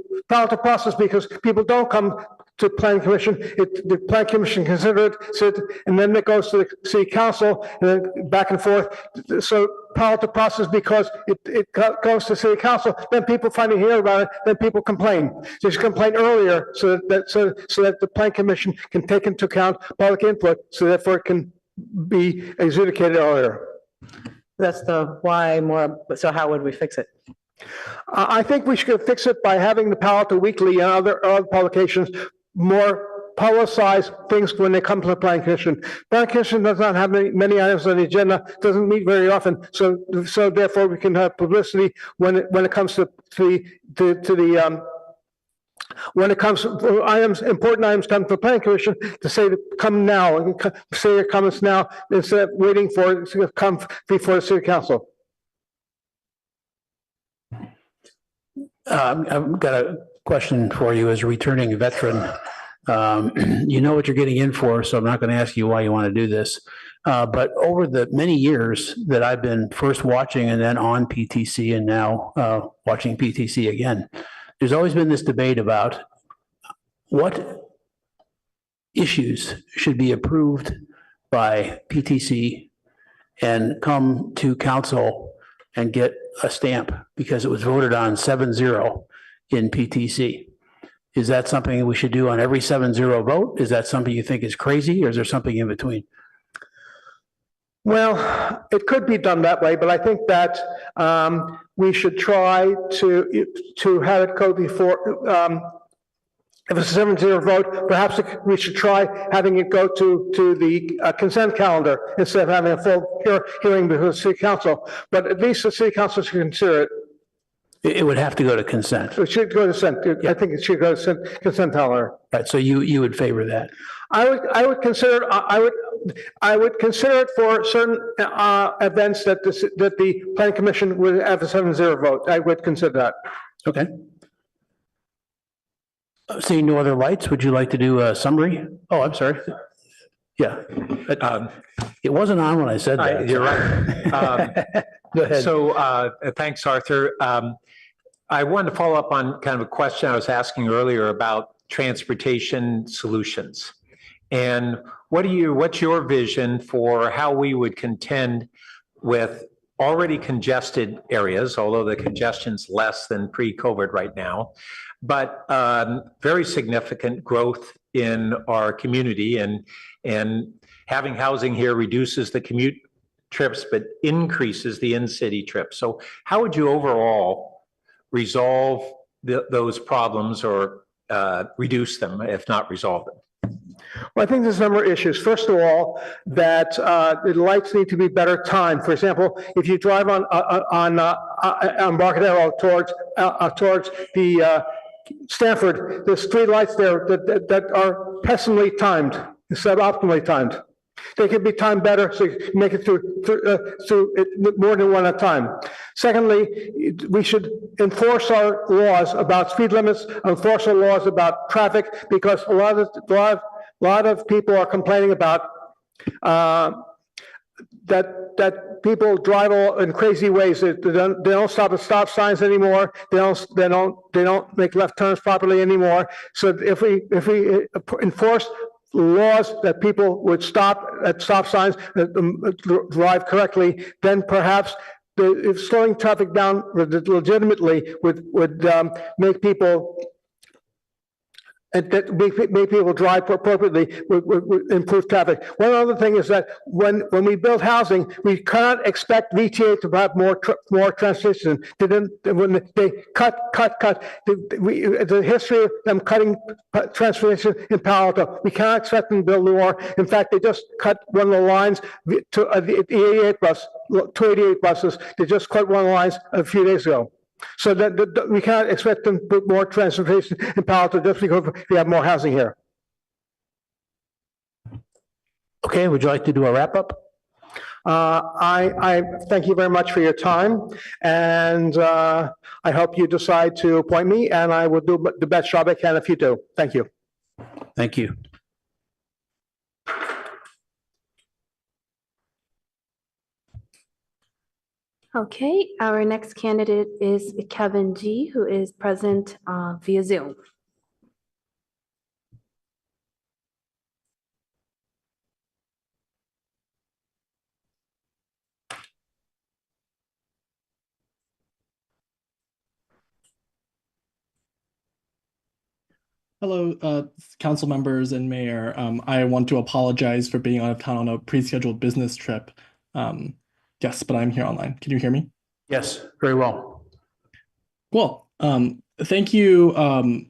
process, because people don't come to the planning commission, the planning commission consider it, and then it goes to the city council, and then back and forth. So part the process, because it goes to city council, then people finally hear about it, then people complain. So you should complain earlier so that the planning commission can take into account public input, so therefore it can be adjudicated earlier. That's the why more. So how would we fix it? I think we should fix it by having the Palo Alto Weekly and other publications more publicize things when they come to the planning commission. Planning commission does not have many items on the agenda, doesn't meet very often, so therefore we can have publicity when it comes to when it comes to important items come to the planning commission, to say to come now, say your comments now, instead of waiting for it to come before the city council. I've got a question for you as a returning veteran. You know what you're getting in for, so I'm not going to ask you why you want to do this. But over the many years that I've been first watching and then on PTC and now watching PTC again, there's always been this debate about what issues should be approved by PTC and come to council and get a stamp because it was voted on 7-0 in PTC. Is that something we should do on every 7-0 vote? Is that something you think is crazy, or is there something in between? Well, it could be done that way, but I think that we should try to have it go before If it's a 7-0 vote, perhaps we should try having it go to the consent calendar instead of having a full hearing before the city council. But at least the city council should consider it. It would have to go to consent. It should go to consent. I think it should go to consent calendar. Right, so you would favor that? I would consider it for certain events that the planning commission would have a 7-0 vote. I would consider that. Okay. Seeing no other lights, would you like to do a summary? Oh, I'm sorry. Yeah. It wasn't on when I said that. You're right. Go ahead. So thanks, Arthur. I wanted to follow up on kind of a question I was asking earlier about transportation solutions. And what's your vision for how we would contend with already congested areas, although the congestion's less than pre-COVID right now, but very significant growth in our community, and having housing here reduces the commute trips but increases the in-city trips. So how would you overall resolve those problems, or reduce them, if not resolve them? Well, I think there's a number of issues. First of all, that the lights need to be better timed. For example, if you drive on Embarcadero towards the Stanford, there's 3 lights there that are pessimally timed, suboptimally timed. They could be timed better, so you make it through it more than one at a time. Secondly, we should enforce our laws about speed limits, enforce our laws about traffic, because a lot of people are complaining about that people drive all in crazy ways. They don't stop at stop signs anymore. They don't make left turns properly anymore. So if we enforce laws that people would stop at stop signs, drive correctly, then perhaps if slowing traffic down legitimately would make people make people drive appropriately, would improve traffic. One other thing is that when we build housing, we cannot expect VTA to have more transportation. When they cut, the history of them cutting transportation in Palo Alto, we cannot expect them to build more. In fact, they just cut one of the lines to the 88 bus, 288 buses. They just cut one of the lines a few days ago. So that we can't expect them to put more transportation in Palo Alto just because we have more housing here. Okay, would you like to do a wrap up? I thank you very much for your time, and I hope you decide to appoint me, and I will do the best job I can if you do. Thank you. Thank you. Okay, our next candidate is Kevin G., who is present via Zoom. Hello, council members and mayor. I want to apologize for being out of town on a pre-scheduled business trip. Yes, but I'm here online. Can you hear me? Yes, very well. Cool. Thank you,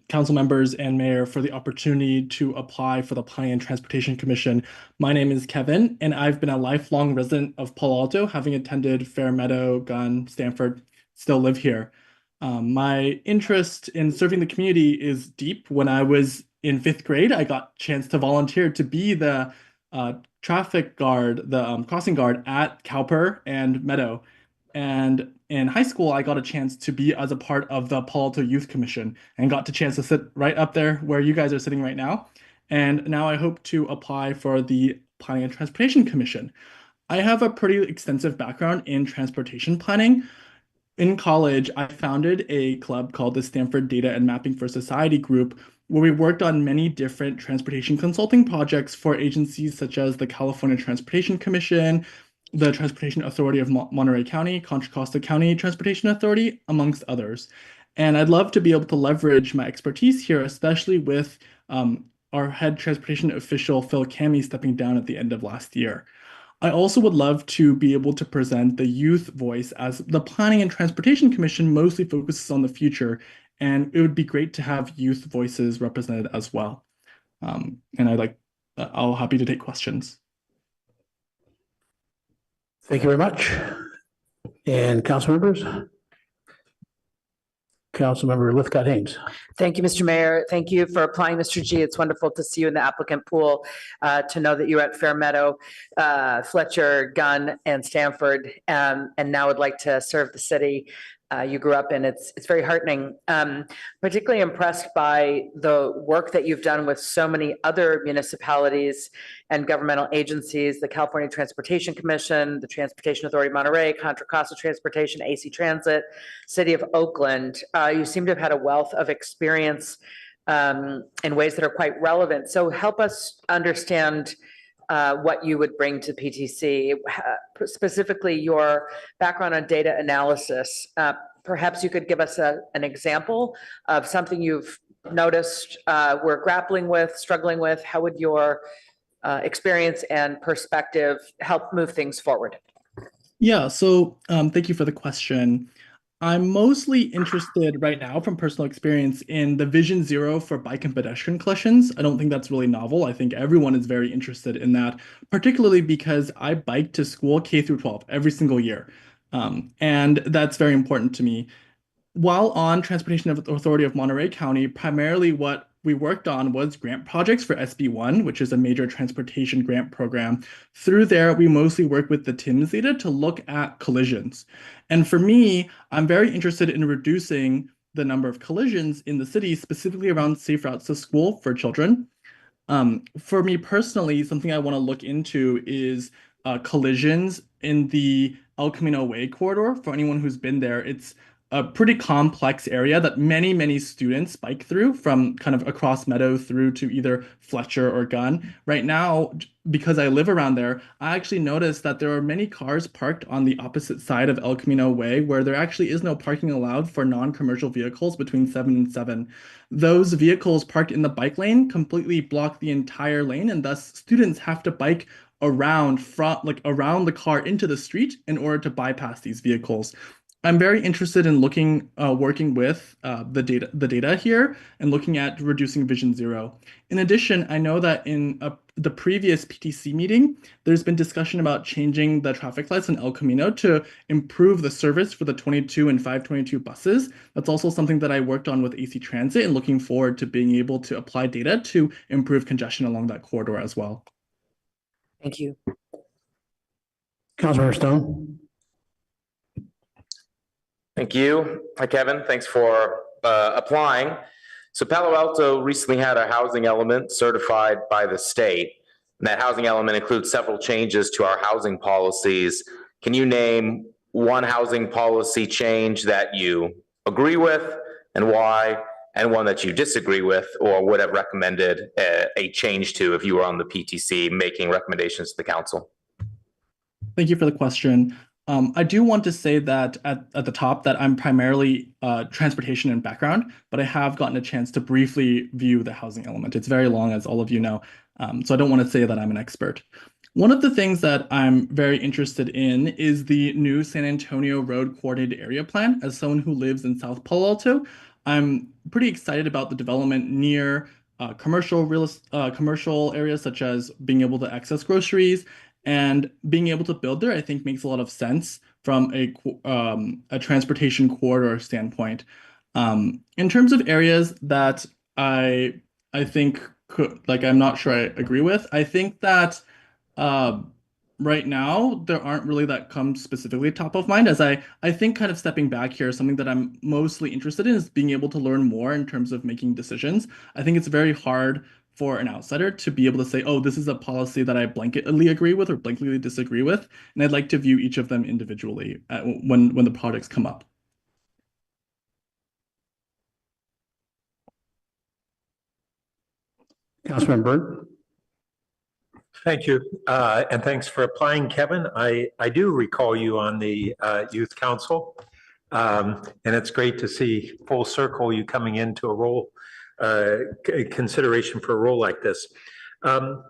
council members and mayor, for the opportunity to apply for the Planning and Transportation Commission. My name is Kevin, and I've been a lifelong resident of Palo Alto, having attended Fairmeadow, Gunn, Stanford, still live here. My interest in serving the community is deep. When I was in 5th grade, I got a chance to volunteer to be the traffic guard, the crossing guard at Cowper and Meadow. And in high school, I got a chance to be as a part of the Palo Alto Youth Commission and got the chance to sit right up there where you guys are sitting right now. And now I hope to apply for the Planning and Transportation Commission. I have a pretty extensive background in transportation planning. In college, I founded a club called the Stanford Data and Mapping for Society group, where we worked on many different transportation consulting projects for agencies such as the California Transportation Commission, the Transportation Authority of Monterey County, Contra Costa County Transportation Authority, amongst others. And I'd love to be able to leverage my expertise here, especially with our head transportation official, Phil Cammey, stepping down at the end of last year. I also would love to be able to present the youth voice, as the Planning and Transportation Commission mostly focuses on the future and it would be great to have youth voices represented as well. And I'll happy to take questions. Thank you very much. And council members? Councilmember Lithcott-Hames. Thank you, Mr. Mayor. Thank you for applying, Mr. G. It's wonderful to see you in the applicant pool, to know that you're at Fairmeadow, Fletcher, Gunn, and Stanford, and now would like to serve the city you grew up in. It's very heartening. Particularly impressed by the work that you've done with so many other municipalities and governmental agencies, the California Transportation Commission, the Transportation Authority of Monterey, Contra Costa Transportation, AC Transit, City of Oakland. You seem to have had a wealth of experience in ways that are quite relevant. So help us understand what you would bring to PTC, specifically your background on data analysis. Perhaps you could give us an example of something you've noticed we're grappling with, struggling with. How would your experience and perspective help move things forward? Yeah, so thank you for the question. I'm mostly interested right now from personal experience in the Vision Zero for bike and pedestrian collisions. I don't think that's really novel. I think everyone is very interested in that, particularly because I bike to school K through 12 every single year. And that's very important to me. While on Transportation Authority of Monterey County, primarily what we worked on was grant projects for SB1, which is a major transportation grant program. Through there, we mostly work with the TIMS data to look at collisions. And for me, I'm very interested in reducing the number of collisions in the city, specifically around safe routes to school for children. For me personally, something I want to look into is collisions in the El Camino Way corridor. For anyone who's been there, it's a pretty complex area that many students bike through from kind of across Meadow through to either Fletcher or Gunn. Right now, because I live around there, I actually noticed that there are many cars parked on the opposite side of El Camino Way where there actually is no parking allowed for non-commercial vehicles between 7 and 7. Those vehicles parked in the bike lane completely block the entire lane, and thus students have to bike around around the car into the street in order to bypass these vehicles. I'm very interested in working with the data here and looking at reducing Vision Zero. In addition, I know that in the previous PTC meeting, there's been discussion about changing the traffic lights in El Camino to improve the service for the 22 and 522 buses. That's also something that I worked on with AC Transit and looking forward to being able to apply data to improve congestion along that corridor as well. Thank you. Councilmember Stone. Thank you. Hi, Kevin. Thanks for applying. So Palo Alto recently had a housing element certified by the state. And that housing element includes several changes to our housing policies. Can you name one housing policy change that you agree with and why, and one that you disagree with or would have recommended a change to if you were on the PTC making recommendations to the council? Thank you for the question. I do want to say that at the top that I'm primarily transportation and background, but I have gotten a chance to briefly view the housing element. It's very long, as all of you know, so I don't want to say that I'm an expert. One of the things that I'm very interested in is the new San Antonio Road Coordinated Area Plan. As someone who lives in South Palo Alto, I'm pretty excited about the development near commercial areas, such as being able to access groceries. And being able to build there, I think, makes a lot of sense from a transportation corridor standpoint. In terms of areas that I think could, I'm not sure I agree with. I think that right now there aren't really that come specifically top of mind. As I think kind of stepping back here, something that I'm mostly interested in is being able to learn more in terms of making decisions. I think it's very hard for an outsider to be able to say, oh, this is a policy that I blanketly agree with or blanketly disagree with. And I'd like to view each of them individually when the projects come up. Councilmember Byrd. Thank you. And thanks for applying, Kevin. I do recall you on the Youth Council. And it's great to see full circle you coming into a role, consideration for a role like this. I'm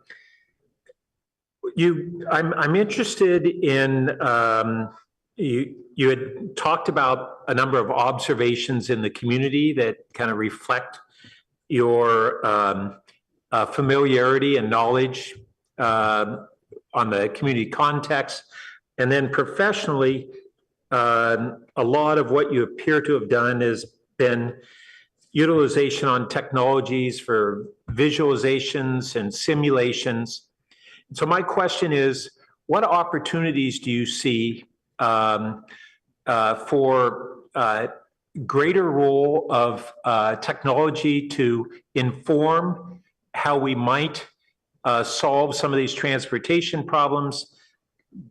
interested in you had talked about a number of observations in the community that kind of reflect your familiarity and knowledge on the community context. And then professionally, a lot of what you appear to have done has been utilization on technologies for visualizations and simulations. So my question is, what opportunities do you see for greater role of technology to inform how we might solve some of these transportation problems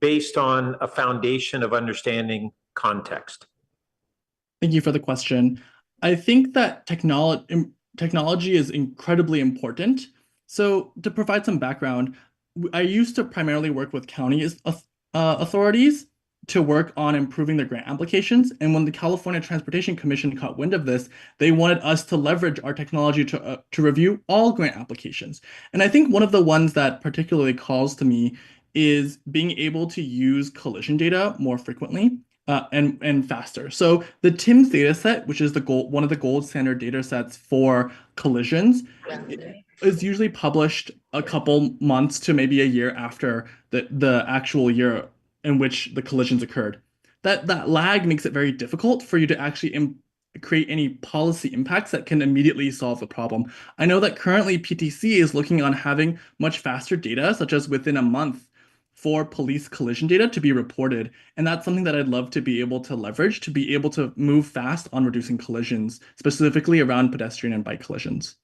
based on a foundation of understanding context? Thank you for the question. I think that technology is incredibly important. So to provide some background, I used to primarily work with county authorities to work on improving their grant applications. And when the California Transportation Commission caught wind of this, they wanted us to leverage our technology to review all grant applications. And I think one of the ones that particularly calls to me is being able to use collision data more frequently and faster. So the TIMS data set, which is one of the gold standard data sets for collisions, is usually published a couple months to maybe a year after the actual year in which the collisions occurred. That lag makes it very difficult for you to actually create any policy impacts that can immediately solve the problem. I know that currently PTC is looking on having much faster data, such as within a month, for police collision data to be reported. And that's something that I'd love to be able to leverage to be able to move fast on reducing collisions, specifically around pedestrian and bike collisions.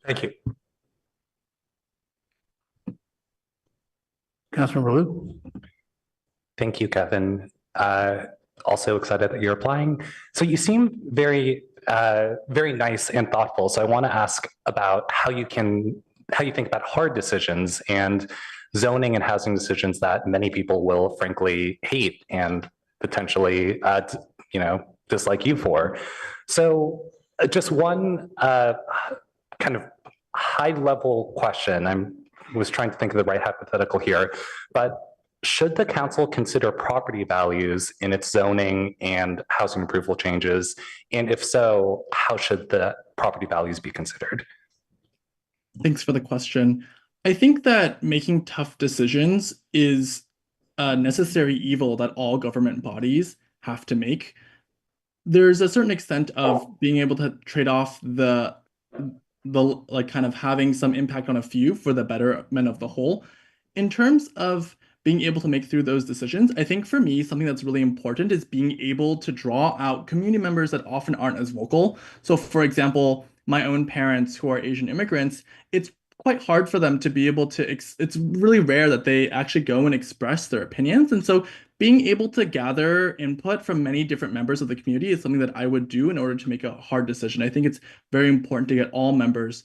Thank you. Councilmember Liu? Thank you, Kevin. Also excited that you're applying. So you seem very, very nice and thoughtful. So I want to ask about how you think about hard decisions and zoning and housing decisions that many people will frankly hate and potentially, dislike you for. So just one kind of high level question. I was trying to think of the right hypothetical here, but should the council consider property values in its zoning and housing approval changes? And if so, how should the property values be considered? Thanks for the question. I think that making tough decisions is a necessary evil that all government bodies have to make. There's a certain extent of being able to trade off the like kind of having some impact on a few for the betterment of the whole. In terms of being able to make through those decisions, I think for me, something that's really important is being able to draw out community members that often aren't as vocal. So for example, my own parents who are Asian immigrants, it's quite hard for them to be able to, it's really rare that they actually go and express their opinions. And so being able to gather input from many different members of the community is something that I would do in order to make a hard decision. I think it's very important to get all members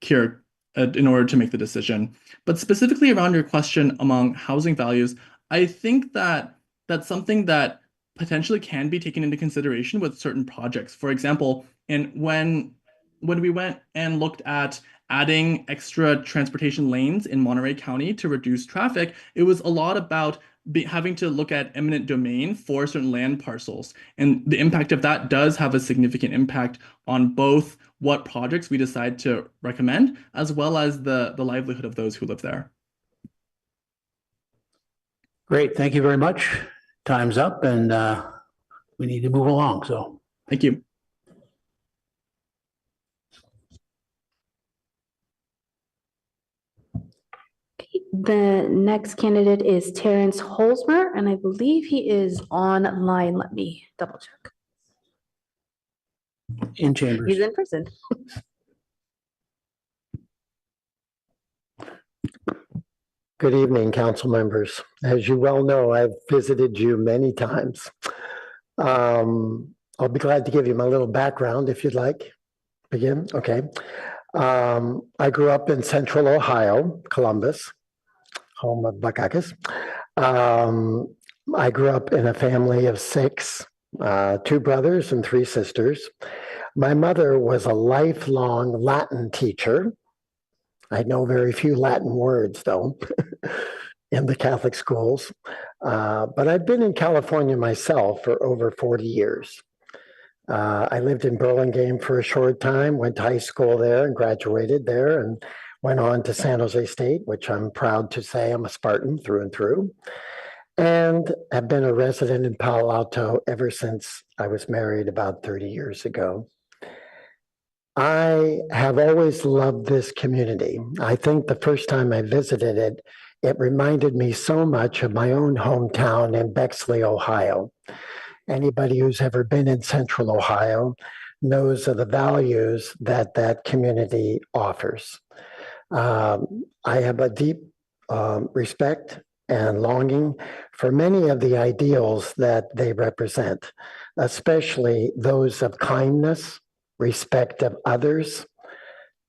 here in order to make the decision. But specifically around your question among housing values, I think that that's something that potentially can be taken into consideration with certain projects. For example, when we went and looked at adding extra transportation lanes in Monterey County to reduce traffic, it was a lot about having to look at eminent domain for certain land parcels. And the impact of that does have a significant impact on both what projects we decide to recommend, as well as the livelihood of those who live there. Great, thank you very much. Time's up and we need to move along, so. Thank you. The next candidate is Terrence Holzmer, and I believe he is online. Let me double check. In chambers. He's in person. Good evening, council members. As you well know, I've visited you many times. I'll be glad to give you my little background if you'd like. Begin? Okay. I grew up in central Ohio, Columbus, home of Buckakis. I grew up in a family of 6, 2 brothers and 3 sisters. My mother was a lifelong Latin teacher. I know very few Latin words, though. in the Catholic schools. But I've been in California myself for over 40 years. I lived in Burlingame for a short time, went to high school there and graduated there, and went on to San Jose State, which I'm proud to say I'm a Spartan through and through, and have been a resident in Palo Alto ever since I was married about 30 years ago. I have always loved this community. I think the first time I visited it, it reminded me so much of my own hometown in Bexley, Ohio. Anybody who's ever been in Central Ohio knows of the values that that community offers. I have a deep respect and longing for many of the ideals that they represent, especially those of kindness, respect of others,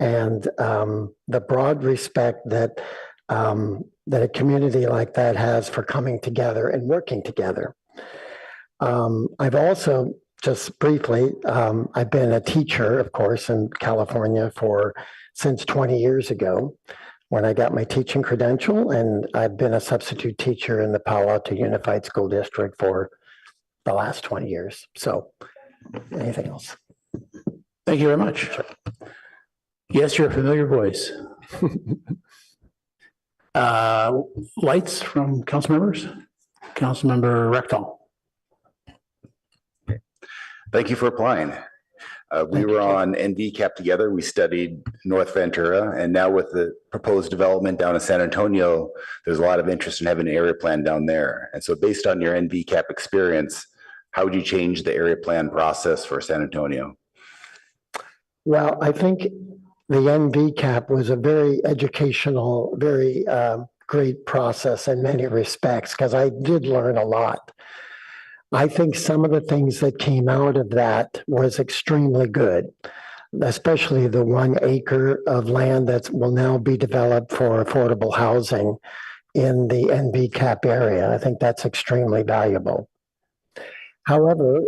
and the broad respect that that a community like that has for coming together and working together. I've also, just briefly, I've been a teacher, of course, in California since 20 years ago when I got my teaching credential, and I've been a substitute teacher in the Palo Alto Unified School District for the last 20 years. So, anything else? Thank you very much. Yes, you're a familiar voice. Lights from council members? Councilmember Rectal. Thank you for applying. We were on NVCAP together. We studied North Ventura, and now with the proposed development down in San Antonio, there's a lot of interest in having an area plan down there. And so based on your NVCAP experience, how would you change the area plan process for San Antonio? Well, I think the NVCAP was a very educational, very great process in many respects, because I did learn a lot. I think some of the things that came out of that was extremely good, especially the 1 acre of land that will now be developed for affordable housing in the NVCAP area. I think that's extremely valuable. However,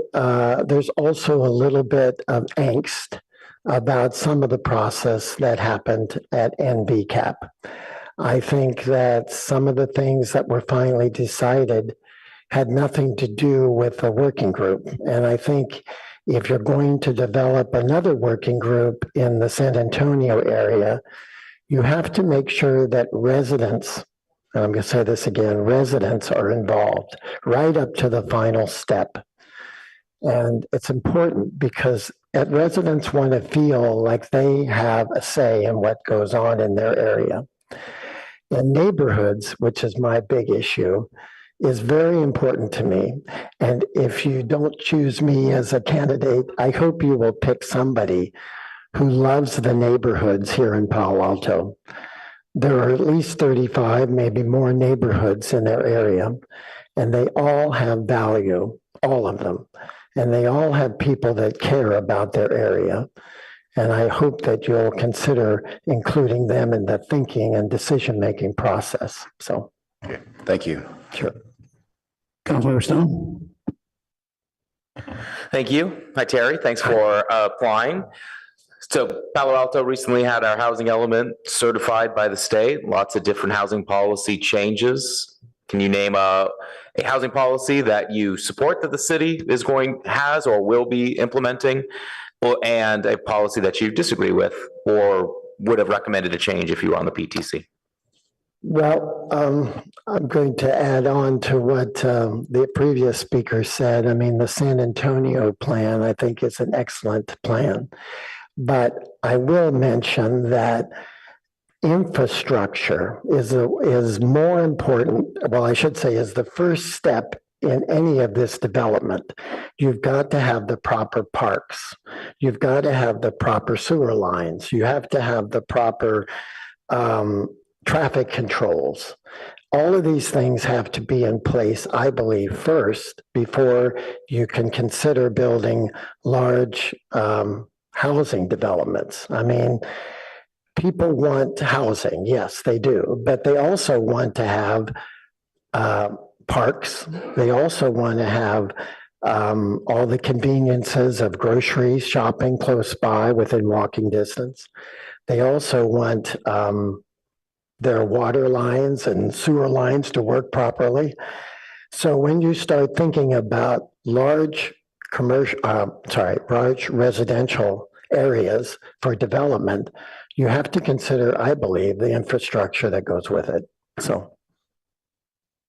there's also a little bit of angst about some of the process that happened at NVCAP. I think that some of the things that were finally decided had nothing to do with the working group. And I think if you're going to develop another working group in the San Antonio area, you have to make sure that residents, and I'm going to say this again, residents are involved right up to the final step. And it's important because residents want to feel like they have a say in what goes on in their area. And neighborhoods, which is my big issue, is very important to me. And if you don't choose me as a candidate, I hope you will pick somebody who loves the neighborhoods here in Palo Alto. There are at least 35, maybe more neighborhoods in their area, and they all have value, all of them. And they all have people that care about their area. And I hope that you'll consider including them in the thinking and decision-making process. So, okay. Thank you. Sure. Councilmember Stone. Thank you. Hi, Terry. Thanks for applying. So Palo Alto recently had our housing element certified by the state. Lots of different housing policy changes. Can you name a housing policy that you support that the city has or will be implementing, and a policy that you disagree with or would have recommended a change if you were on the PTC? Well, I'm going to add on to what the previous speaker said. I mean, the San Antonio plan, I think, is an excellent plan. But I will mention that infrastructure is more important. Well, I should say is the first step in any of this development. You've got to have the proper parks. You've got to have the proper sewer lines. You have to have the proper traffic controls. All of these things have to be in place, I believe, first before you can consider building large housing developments. I mean, people want housing, yes, they do, but they also want to have parks. They also want to have all the conveniences of groceries, shopping close by within walking distance. They also want their water lines and sewer lines to work properly. So when you start thinking about large large residential areas for development, you have to consider, I believe, the infrastructure that goes with it. So.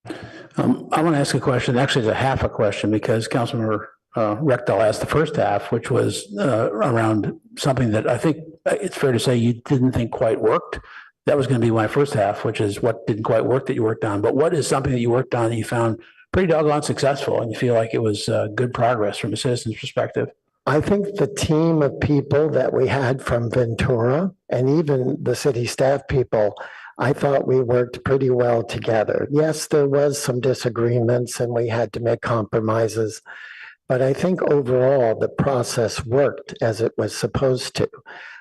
I want to ask a question. Actually, it's a half a question because Councilmember Rectal asked the first half, which was around something that I think it's fair to say you didn't think quite worked. That was going to be my first half, which is what didn't quite work that you worked on. But what is something that you worked on that you found pretty doggone successful and you feel like it was good progress from a citizen's perspective? I think the team of people that we had from Ventura and even the city staff people, I thought we worked pretty well together. Yes, there was some disagreements and we had to make compromises, but I think overall the process worked as it was supposed to.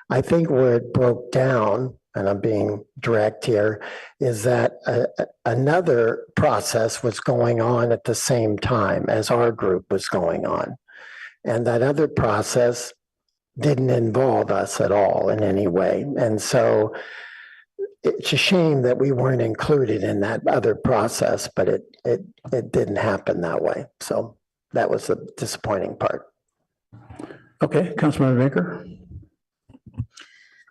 I think where it broke down, and I'm being direct here, is that another process was going on at the same time as our group was going on. And that other process didn't involve us at all in any way. And so it's a shame that we weren't included in that other process, but it didn't happen that way. So that was the disappointing part. Okay, Councilmember Baker.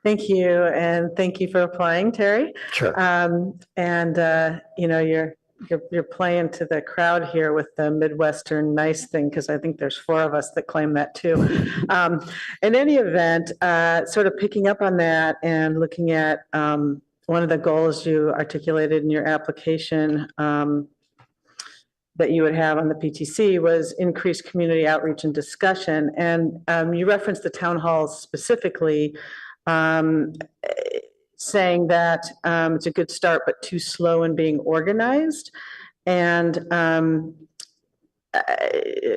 Thank you, and thank you for applying, Terry. Sure. You know, you're playing to the crowd here with the Midwestern nice thing, because I think there's 4 of us that claim that too. In any event, sort of picking up on that and looking at one of the goals you articulated in your application that you would have on the PTC was increased community outreach and discussion. And you referenced the town halls specifically, saying that it's a good start, but too slow in being organized. And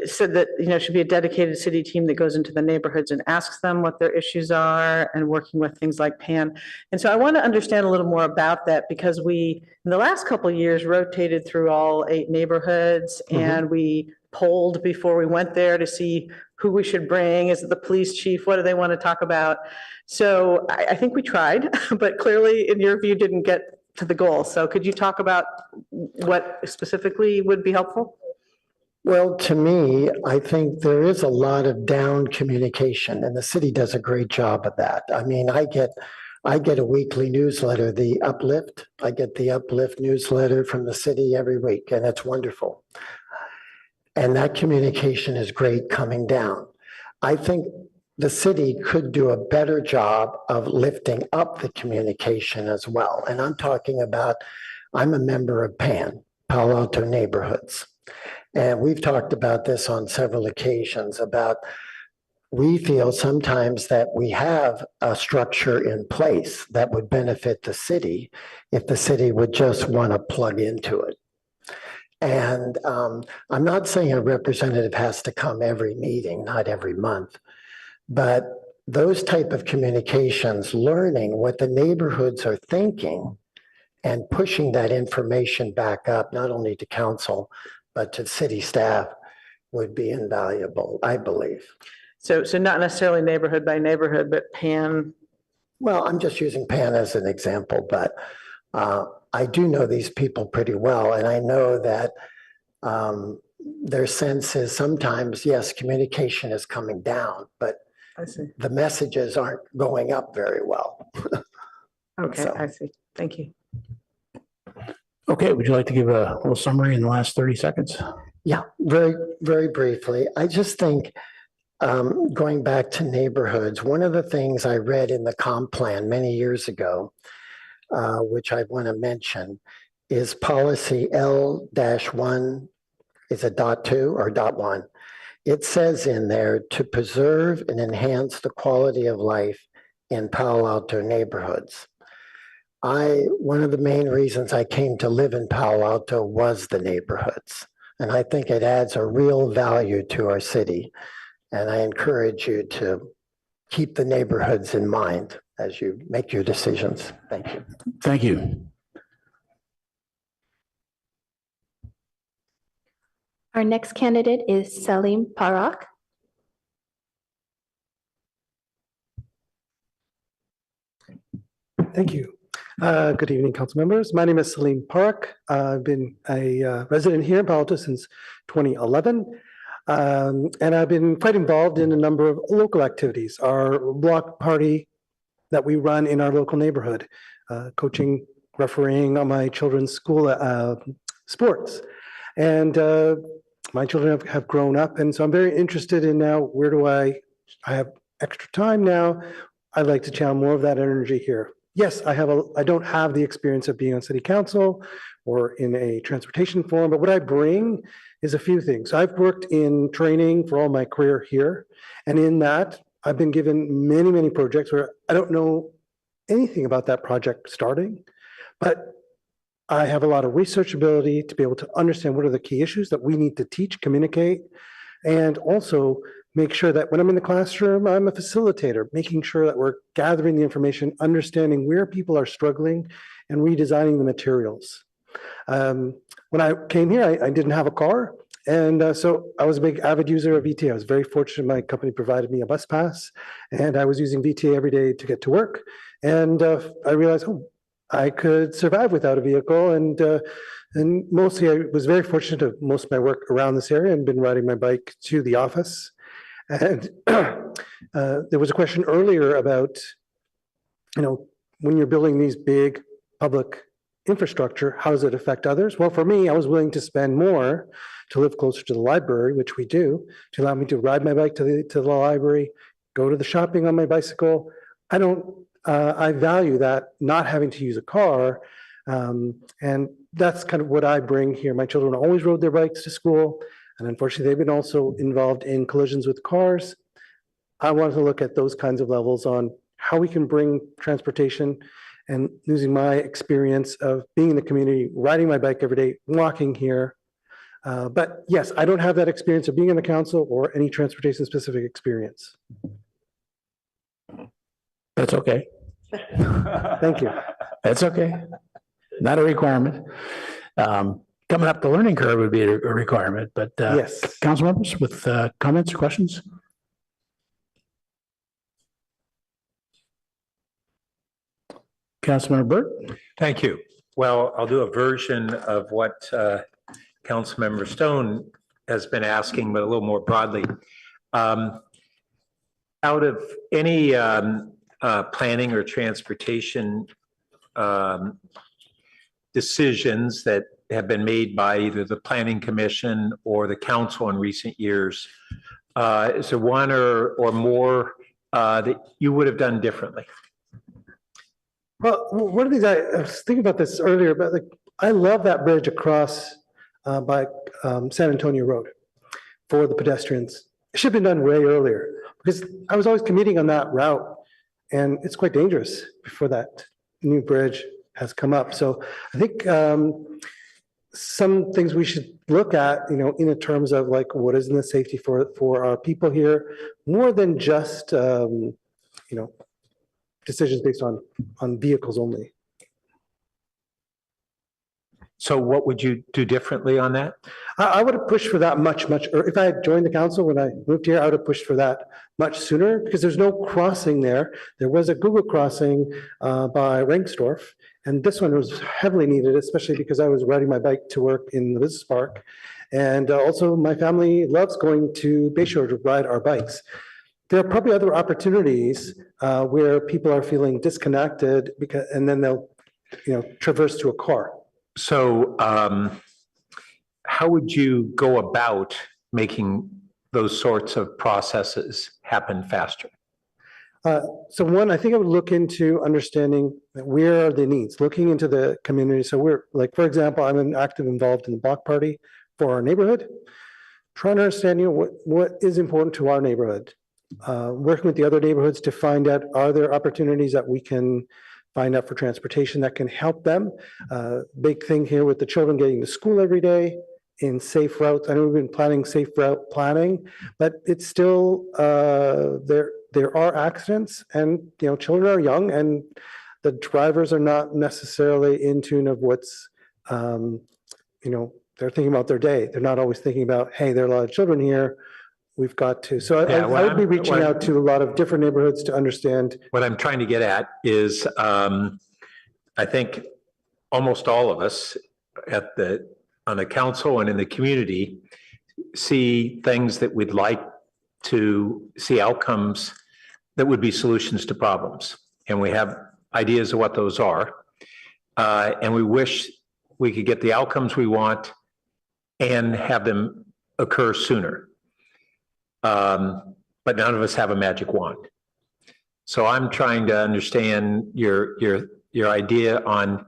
said that, you know, should be a dedicated city team that goes into the neighborhoods and asks them what their issues are and working with things like PAN. And so I want to understand a little more about that, because we, in the last couple of years, rotated through all 8 neighborhoods and we polled before we went there to see who we should bring. Is it the police chief? What do they want to talk about? So I think we tried, but clearly in your view didn't get to the goal. So could you talk about what specifically would be helpful? Well, to me, I think there is a lot of down communication, and the city does a great job of that. I mean, I get a weekly newsletter, the Uplift. I get the Uplift newsletter from the city every week, and it's wonderful. And that communication is great coming down. I think the city could do a better job of lifting up the communication as well. And I'm talking about, I'm a member of PAN, Palo Alto Neighborhoods. And we've talked about this on several occasions about, we feel sometimes that we have a structure in place that would benefit the city if the city would just want to plug into it. And I'm not saying a representative has to come every meeting, not every month, but those type of communications, learning what the neighborhoods are thinking and pushing that information back up, not only to council, but to city staff, would be invaluable, I believe. So not necessarily neighborhood by neighborhood, but PAN. Well, I'm just using PAN as an example, but I do know these people pretty well. And I know that their sense is sometimes, yes, communication is coming down, but I see. The messages aren't going up very well. Okay, So. I see. Thank you. Okay, would you like to give a little summary in the last 30 seconds? Yeah, very, very briefly. I just think going back to neighborhoods, one of the things I read in the comp plan many years ago, which I want to mention, is policy L-1, is it .2 or .1? It says in there to preserve and enhance the quality of life in Palo Alto neighborhoods. One of the main reasons I came to live in Palo Alto was the neighborhoods. And I think it adds a real value to our city. And I encourage you to keep the neighborhoods in mind as you make your decisions. Thank you. Thank you. Our next candidate is Salim Parak. Thank you. Good evening, council members. My name is Salim Parak. I've been a resident here in Palo Alto since 2011. And I've been quite involved in a number of local activities. Our block party that we run in our local neighborhood, coaching, refereeing on my children's school sports. And my children have grown up. And so I'm very interested in now, where do I have extra time now. I'd like to channel more of that energy here. Yes, I don't have the experience of being on city council or in a transportation forum, but what I bring is a few things. I've worked in training for all my career here. And in that, I've been given many, many projects where I don't know anything about that project starting, but I have a lot of research ability to be able to understand what are the key issues that we need to teach, communicate, and also make sure that when I'm in the classroom, I'm a facilitator, making sure that we're gathering the information, understanding where people are struggling, and redesigning the materials. When I came here, I didn't have a car, and so I was a big avid user of VTA. I was very fortunate my company provided me a bus pass, and I was using VTA every day to get to work. And I realized, oh, I could survive without a vehicle, and mostly I was very fortunate to most of my work around this area and been riding my bike to the office. And there was a question earlier about, when you're building these big public infrastructure, how does it affect others? Well, for me, I was willing to spend more to live closer to the library, which we do, to allow me to ride my bike to the library, go to the shopping on my bicycle. I value that, not having to use a car. And that's kind of what I bring here. My children always rode their bikes to school. And unfortunately, they've been also involved in collisions with cars. I wanted to look at those kinds of levels on how we can bring transportation and using my experience of being in the community, riding my bike every day, walking here. But yes, I don't have that experience of being in the council or any transportation specific experience. That's okay. Thank you. That's okay. Not a requirement. Coming up the learning curve would be a requirement, but yes. Council members with comments or questions? Councilmember Burt. Thank you. Well, I'll do a version of what Councilmember Stone has been asking, but a little more broadly. Out of any planning or transportation decisions that have been made by either the Planning Commission or the council in recent years, is there one or more that you would have done differently? Well, one of these, I was thinking about this earlier, but I love that bridge across by San Antonio Road for the pedestrians. It should have been done way earlier because I was always commuting on that route, and it's quite dangerous before that new bridge has come up. So I think some things we should look at, in terms of what is in the safety for our people here, more than just decisions based on vehicles only. So what would you do differently on that? I would have pushed for that much, if I had joined the council when I moved here, I would have pushed for that much sooner because there's no crossing there. There was a Google crossing by Rengstorff, and this one was heavily needed, especially because I was riding my bike to work in the business park. And also my family loves going to Bayshore to ride our bikes. There are probably other opportunities where people are feeling disconnected and then they'll, traverse to a car. So how would you go about making those sorts of processes happen faster? So one, I think I would look into understanding where are the needs, looking into the community. So we're for example, I'm involved in the block party for our neighborhood, trying to understand, what is important to our neighborhood. Working with the other neighborhoods to find out, are there opportunities that we can find out for transportation that can help them? Big thing here with the children getting to school every day in safe routes. I know we've been planning safe route planning, but it's still, there are accidents and, children are young and the drivers are not necessarily in tune of what's, they're thinking about their day. They're not always thinking about, hey, there are a lot of children here. We've got to. So I would be reaching out to a lot of different neighborhoods to understand. What I'm trying to get at is I think almost all of us on the council and in the community see things that we'd like to see outcomes that would be solutions to problems. And we have ideas of what those are. And we wish we could get the outcomes we want and have them occur sooner. But none of us have a magic wand. So I'm trying to understand your idea on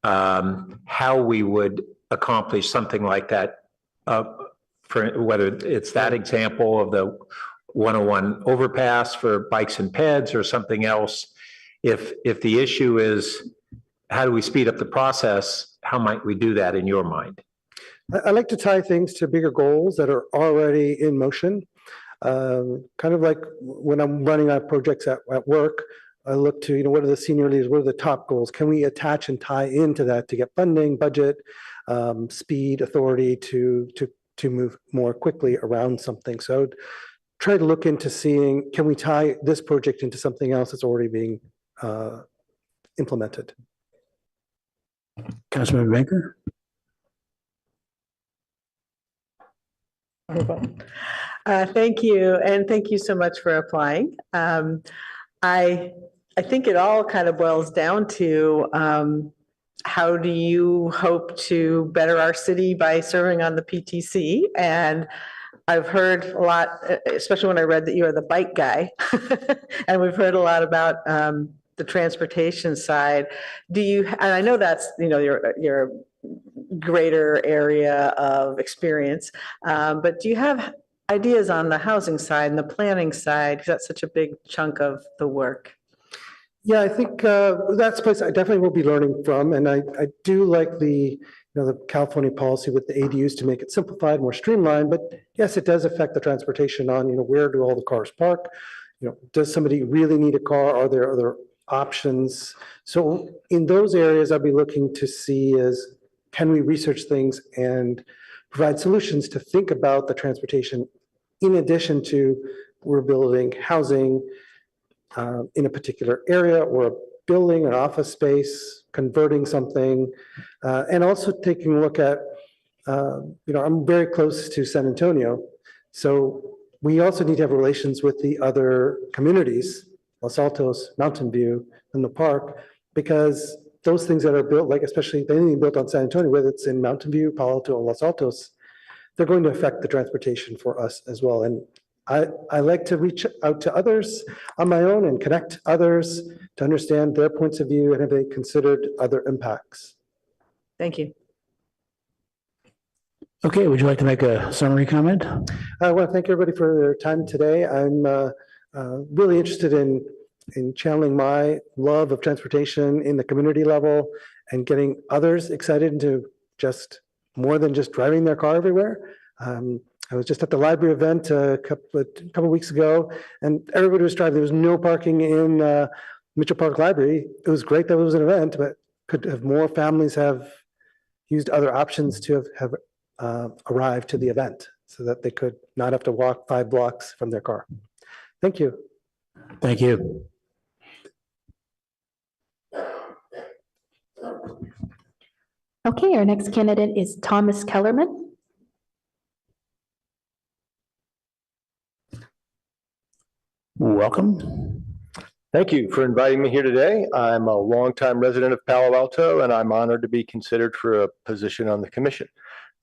how we would accomplish something like that, for whether it's that example of the 101 overpass for bikes and peds or something else. If the issue is how do we speed up the process, how might we do that in your mind? I like to tie things to bigger goals that are already in motion. Kind of like when I'm running on projects at work, I look to, what are the senior leaders, what are the top goals? Can we attach and tie into that to get funding, budget, speed, authority to move more quickly around something? So try to look into seeing, can we tie this project into something else that's already being implemented? Councilmember Baker? Thank you, and thank you so much for applying. I think it all kind of boils down to how do you hope to better our city by serving on the PTC? And I've heard a lot, especially when I read that you are the bike guy, and we've heard a lot about the transportation side. And I know that's your greater area of experience, but do you have ideas on the housing side and the planning side? Because that's such a big chunk of the work. Yeah, I think that's a place I definitely will be learning from. And I do like the California policy with the ADUs to make it simplified, more streamlined. But yes, it does affect the transportation on, where do all the cars park? Does somebody really need a car? Are there other options? So in those areas, I'll be looking to see is, can we research things and provide solutions to think about the transportation in addition to we're building housing in a particular area or a building, an office space, converting something, and also taking a look at, I'm very close to San Antonio. So we also need to have relations with the other communities, Los Altos, Mountain View, and the park, because those things that are built, like especially anything built on San Antonio, whether it's in Mountain View, Palo Alto, or Los Altos, they're going to affect the transportation for us as well. And I like to reach out to others on my own and connect others to understand their points of view and have they considered other impacts. Thank you. Okay, would you like to make a summary comment? I want to thank everybody for their time today. I'm really interested in channeling my love of transportation in the community level and getting others excited into just more than just driving their car everywhere. I was just at the library event a couple weeks ago, and everybody was driving. There was no parking in Mitchell Park Library. It was great that it was an event, but could have more families have used other options to have arrived to the event so that they could not have to walk 5 blocks from their car. Thank you. Thank you. Okay, our next candidate is Thomas Kellerman. Welcome. Thank you for inviting me here today. I'm a longtime resident of Palo Alto, and I'm honored to be considered for a position on the commission.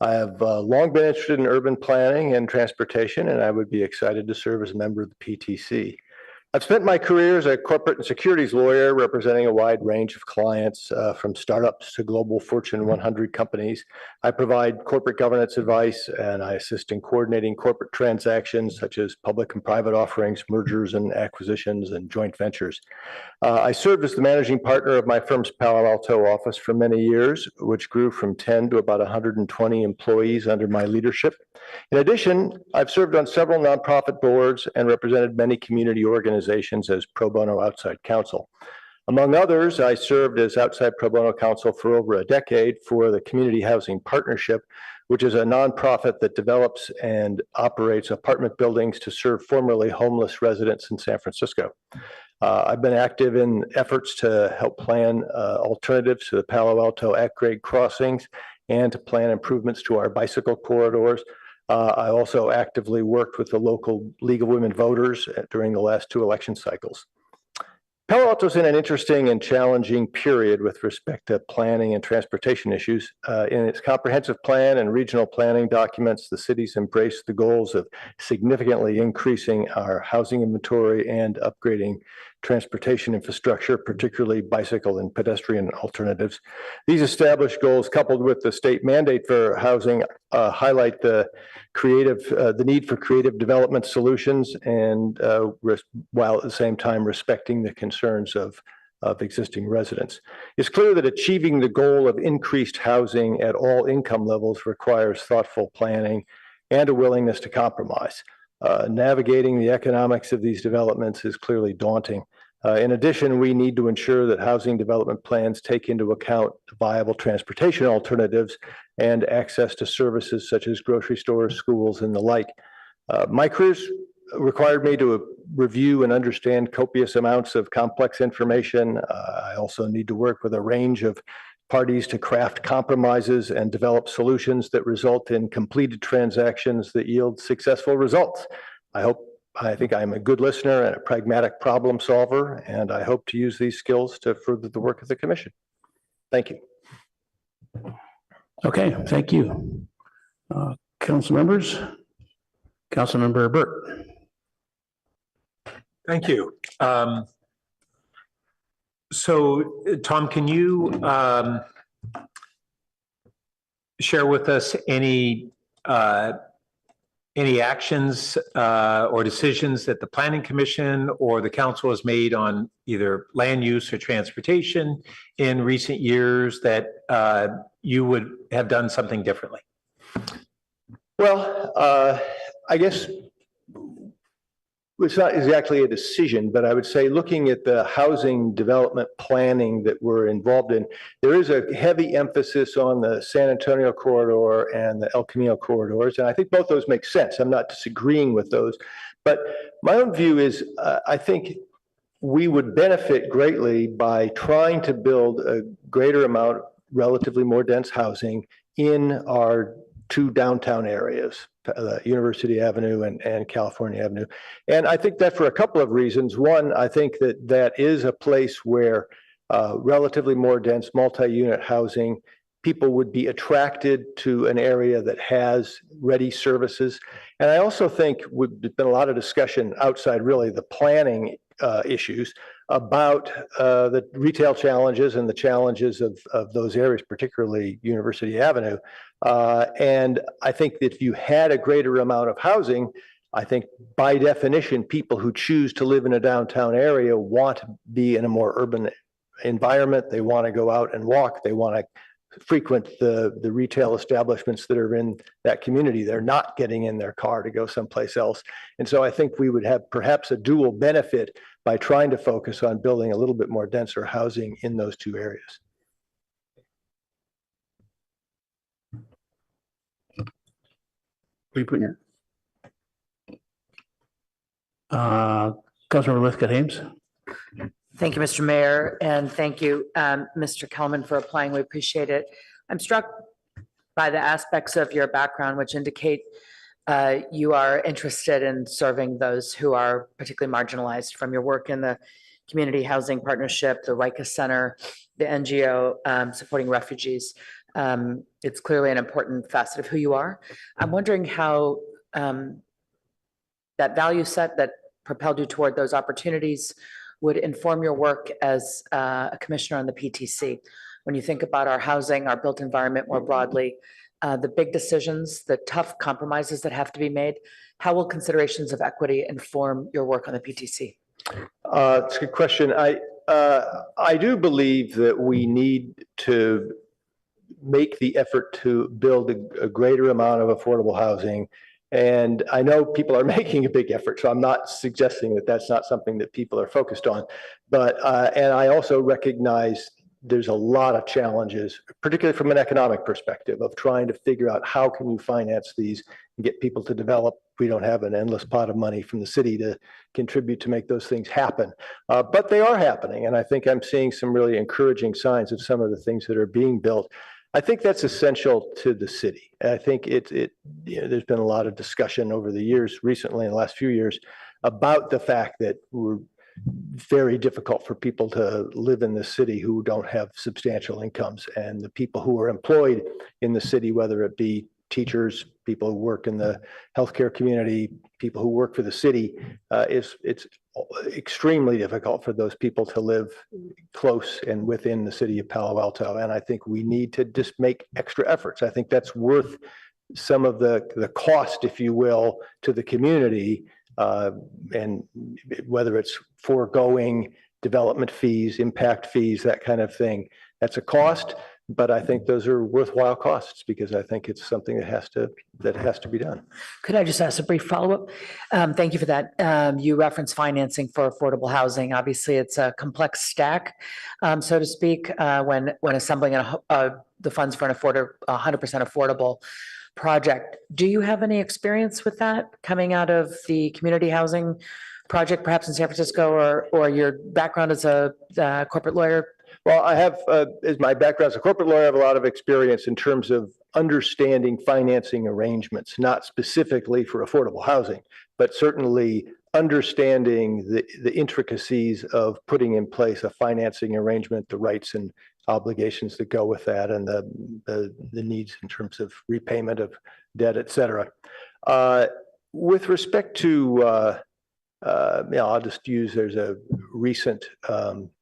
I have long been interested in urban planning and transportation, and I would be excited to serve as a member of the PTC. I've spent my career as a corporate and securities lawyer representing a wide range of clients from startups to global Fortune 100 companies. I provide corporate governance advice and I assist in coordinating corporate transactions such as public and private offerings, mergers and acquisitions, and joint ventures. I served as the managing partner of my firm's Palo Alto office for many years, which grew from 10 to about 120 employees under my leadership. In addition, I've served on several nonprofit boards and represented many community organizations as pro bono outside counsel. Among others, I served as outside pro bono counsel for over a decade for the Community Housing Partnership, which is a nonprofit that develops and operates apartment buildings to serve formerly homeless residents in San Francisco. I've been active in efforts to help plan alternatives to the Palo Alto at-grade crossings and to plan improvements to our bicycle corridors. I also actively worked with the local League of Women Voters during the last 2 election cycles. Palo Alto's in an interesting and challenging period with respect to planning and transportation issues. In its comprehensive plan and regional planning documents, the city's embraced the goals of significantly increasing our housing inventory and upgrading transportation infrastructure, particularly bicycle and pedestrian alternatives. These established goals, coupled with the state mandate for housing, highlight the need for creative development solutions, and while at the same time respecting the concerns of existing residents. It's clear that achieving the goal of increased housing at all income levels requires thoughtful planning and a willingness to compromise. Navigating the economics of these developments is clearly daunting. In addition, we need to ensure that housing development plans take into account viable transportation alternatives and access to services such as grocery stores, schools, and the like. My career's required me to review and understand copious amounts of complex information. I also need to work with a range of parties to craft compromises and develop solutions that result in completed transactions that yield successful results. I think I'm a good listener and a pragmatic problem solver, and I hope to use these skills to further the work of the commission. Thank you. Okay, thank you. Council members, Councilmember Burt. Thank you. So, Tom, can you share with us any actions or decisions that the Planning Commission or the council has made on either land use or transportation in recent years that you would have done something differently? Well, I guess it's not exactly a decision, but I would say looking at the housing development planning that we're involved in, there is a heavy emphasis on the San Antonio corridor and the El Camino corridors. And I think both those make sense. I'm not disagreeing with those. But my own view is I think we would benefit greatly by trying to build a greater amount of relatively more dense housing in our 2 downtown areas, University Avenue and California Avenue. And I think that for a couple of reasons. One, I think that is a place where relatively more dense multi-unit housing, people would be attracted to an area that has ready services. And I also think there's been a lot of discussion outside really the planning issues about the retail challenges and the challenges of those areas, particularly University Avenue. And I think that if you had a greater amount of housing, I think by definition, people who choose to live in a downtown area want to be in a more urban environment. They want to go out and walk. They want to frequent the retail establishments that are in that community. They're not getting in their car to go someplace else. And so I think we would have perhaps a dual benefit by trying to focus on building a little bit more denser housing in those 2 areas. Councilmember Lithcott-Ames. Thank you, Mr. Mayor, and thank you, Mr. Kelman, for applying. We appreciate it. I'm struck by the aspects of your background which indicate you are interested in serving those who are particularly marginalized, from your work in the Community Housing Partnership, the Rika Center, the NGO supporting refugees. It's clearly an important facet of who you are. I'm wondering how that value set that propelled you toward those opportunities would inform your work as a commissioner on the PTC. When you think about our housing, our built environment more broadly, the big decisions, the tough compromises that have to be made, how will considerations of equity inform your work on the PTC? It's a good question. I do believe that we need to make the effort to build a greater amount of affordable housing. And I know people are making a big effort, so I'm not suggesting that that's not something that people are focused on. But, and I also recognize there's a lot of challenges, particularly from an economic perspective, of trying to figure out how can you finance these and get people to develop we don't have an endless pot of money from the city to contribute to make those things happen. But they are happening. And I think I'm seeing some really encouraging signs of some of the things that are being built. I think that's essential to the city. I think there's been a lot of discussion over the years, recently in the last few years, about the fact that we're very difficult for people to live in the city who don't have substantial incomes, and the people who are employed in the city, whether it be teachers, people who work in the healthcare community, people who work for the city, it's extremely difficult for those people to live close and within the city of Palo Alto. And I think we need to just make extra efforts. I think that's worth some of the cost, if you will, to the community. And whether it's foregoing development fees, impact fees, that kind of thing, that's a cost. But I think those are worthwhile costs because I think it's something that has to be done. Could I just ask a brief follow-up? Thank you for that. You referenced financing for affordable housing. Obviously, it's a complex stack, so to speak, when assembling the funds for an 100% affordable project. Do you have any experience with that coming out of the community housing project, perhaps in San Francisco, or your background as a corporate lawyer? Well, I have, as my background as a corporate lawyer, I have a lot of experience in terms of understanding financing arrangements, not specifically for affordable housing, but certainly understanding the intricacies of putting in place a financing arrangement, the rights and obligations that go with that, and the needs in terms of repayment of debt, et cetera. With respect to I'll just use, there's a recent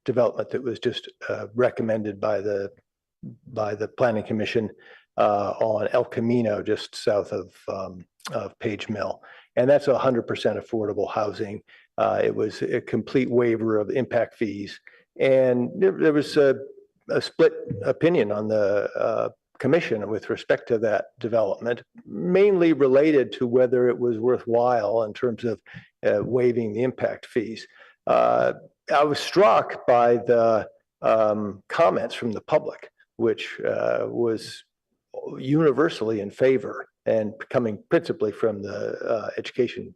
development that was just recommended by the Planning Commission on El Camino, just south of Page Mill. And that's 100% affordable housing. It was a complete waiver of impact fees. And there was a split opinion on the commission with respect to that development, mainly related to whether it was worthwhile in terms of waiving the impact fees. I was struck by the comments from the public, which was universally in favor and coming principally from the education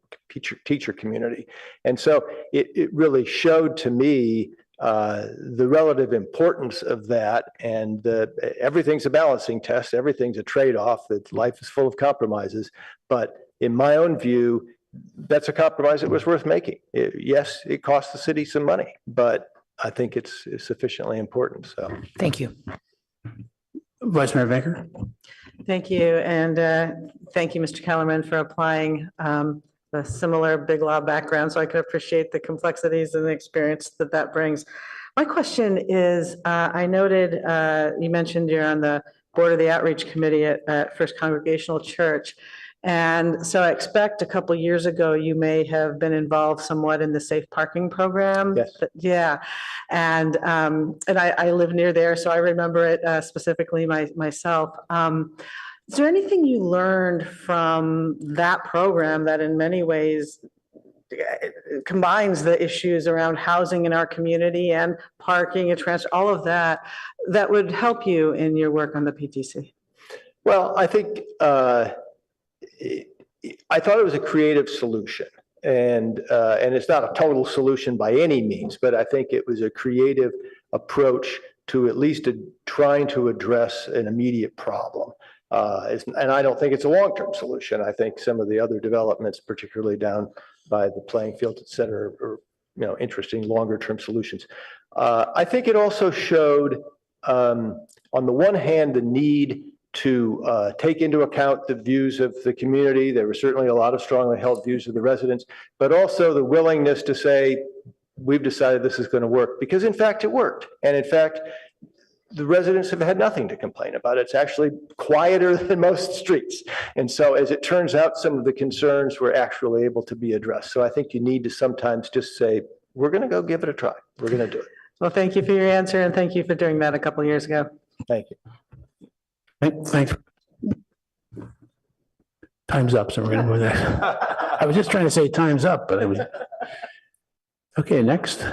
teacher community. And so it really showed to me the relative importance of that, and everything's a balancing test, everything's a trade-off, that life is full of compromises. But in my own view, that's a compromise that was worth making. Yes, it costs the city some money, but I think it's sufficiently important. So thank you. Vice Mayor Baker. Thank you. And thank you, Mr. Kellerman, for applying a similar big law background, so I can appreciate the complexities and the experience that brings. My question is, I noted you mentioned you're on the board of the outreach committee at First Congregational Church. And so I expect a couple of years ago, you may have been involved somewhat in the safe parking program. Yes. Yeah. And I live near there, so I remember it specifically myself. Is there anything you learned from that program that in many ways combines the issues around housing in our community and parking and transport, all of that, that would help you in your work on the PTC? Well, I think I thought it was a creative solution, and it's not a total solution by any means, but I think it was a creative approach to at least trying to address an immediate problem. And I don't think it's a long-term solution. I think some of the other developments, particularly down by the playing field, et cetera, are interesting longer-term solutions. I think it also showed, on the one hand, the need to take into account the views of the community. There were certainly a lot of strongly held views of the residents, but also the willingness to say, we've decided this is going to work, because in fact it worked. And in fact, the residents have had nothing to complain about. It's actually quieter than most streets. And so as it turns out, some of the concerns were actually able to be addressed. So I think you need to sometimes just say, we're going to go give it a try. We're going to do it. Well, thank you for your answer, and thank you for doing that a couple of years ago. Thank you. Thanks. Time's up, so we're going to move that. I was just trying to say time's up, but it was. Okay, next.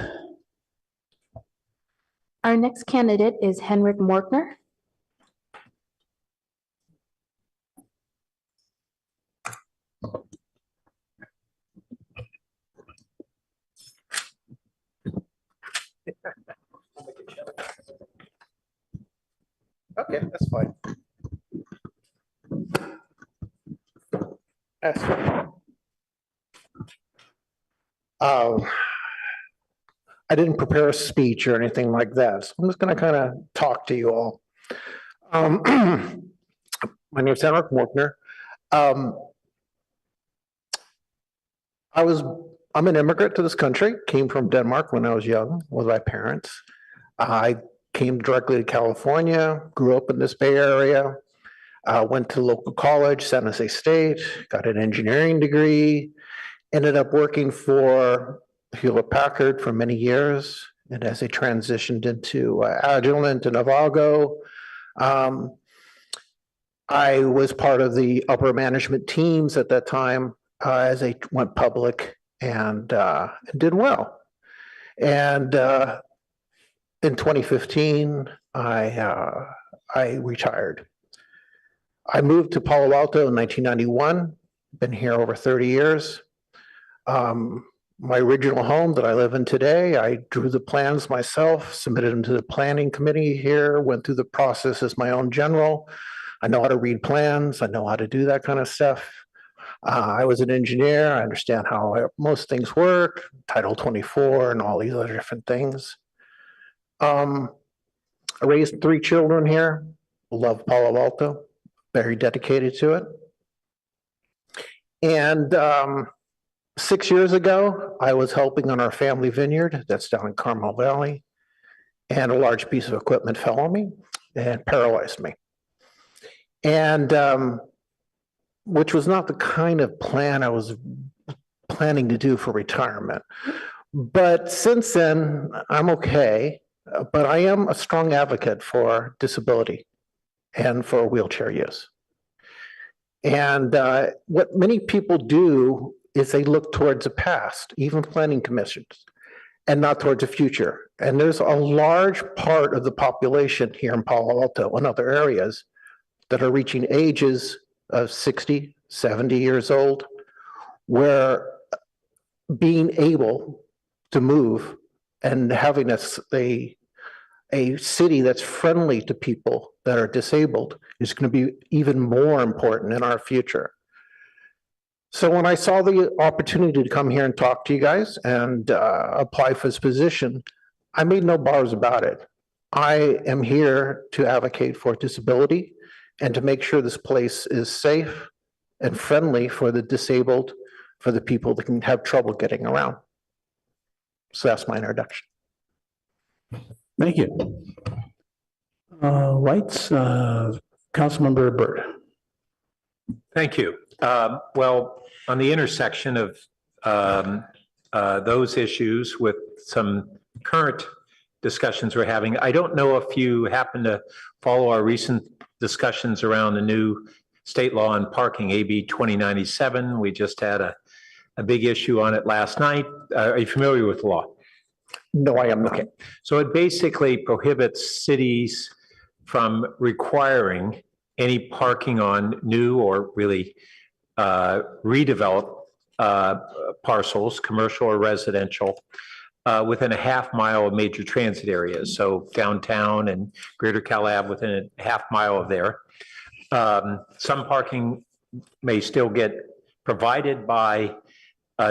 Our next candidate is Henrik Morkner. Okay, that's fine. That's fine. I didn't prepare a speech or anything like that, so I'm just gonna kind of talk to you all. My name is Henrik Morkner. I'm an immigrant to this country, came from Denmark when I was young with my parents. I came directly to California, grew up in this Bay Area, went to local college, San Jose State, got an engineering degree, ended up working for Hewlett Packard for many years. And as they transitioned into Agilent and Avago, I was part of the upper management teams at that time as they went public and did well. And in 2015, I retired. I moved to Palo Alto in 1991, been here over 30 years. My original home that I live in today, I drew the plans myself, submitted them to the planning committee here, went through the process as my own general. I know how to read plans. I know how to do that kind of stuff. I was an engineer. I understand how most things work, Title 24 and all these other different things. I raised 3 children here, love Palo Alto, very dedicated to it. And 6 years ago, I was helping on our family vineyard that's down in Carmel Valley, and a large piece of equipment fell on me and paralyzed me. And which was not the kind of plan I was planning to do for retirement. But since then, I'm okay, but I am a strong advocate for disability and for wheelchair use. And what many people do is they look towards the past, even planning commissions, and not towards the future. And there's a large part of the population here in Palo Alto and other areas that are reaching ages of 60, 70 years old, where being able to move and having a city that's friendly to people that are disabled is going to be even more important in our future. So when I saw the opportunity to come here and talk to you guys and apply for this position, I made no bars about it. I am here to advocate for disability and to make sure this place is safe and friendly for the disabled, for the people that can have trouble getting around. So that's my introduction. Thank you. Lights, Councilmember Byrd. Thank you. Well, on the intersection of those issues with some current discussions we're having, I don't know if you happen to follow our recent discussions around the new state law on parking, AB 2097. We just had a big issue on it last night. Are you familiar with the law? No, I am not. Okay. So it basically prohibits cities from requiring any parking on new or really redeveloped parcels, commercial or residential, within a half mile of major transit areas. So downtown and Greater Calab within a half mile of there. Some parking may still get provided by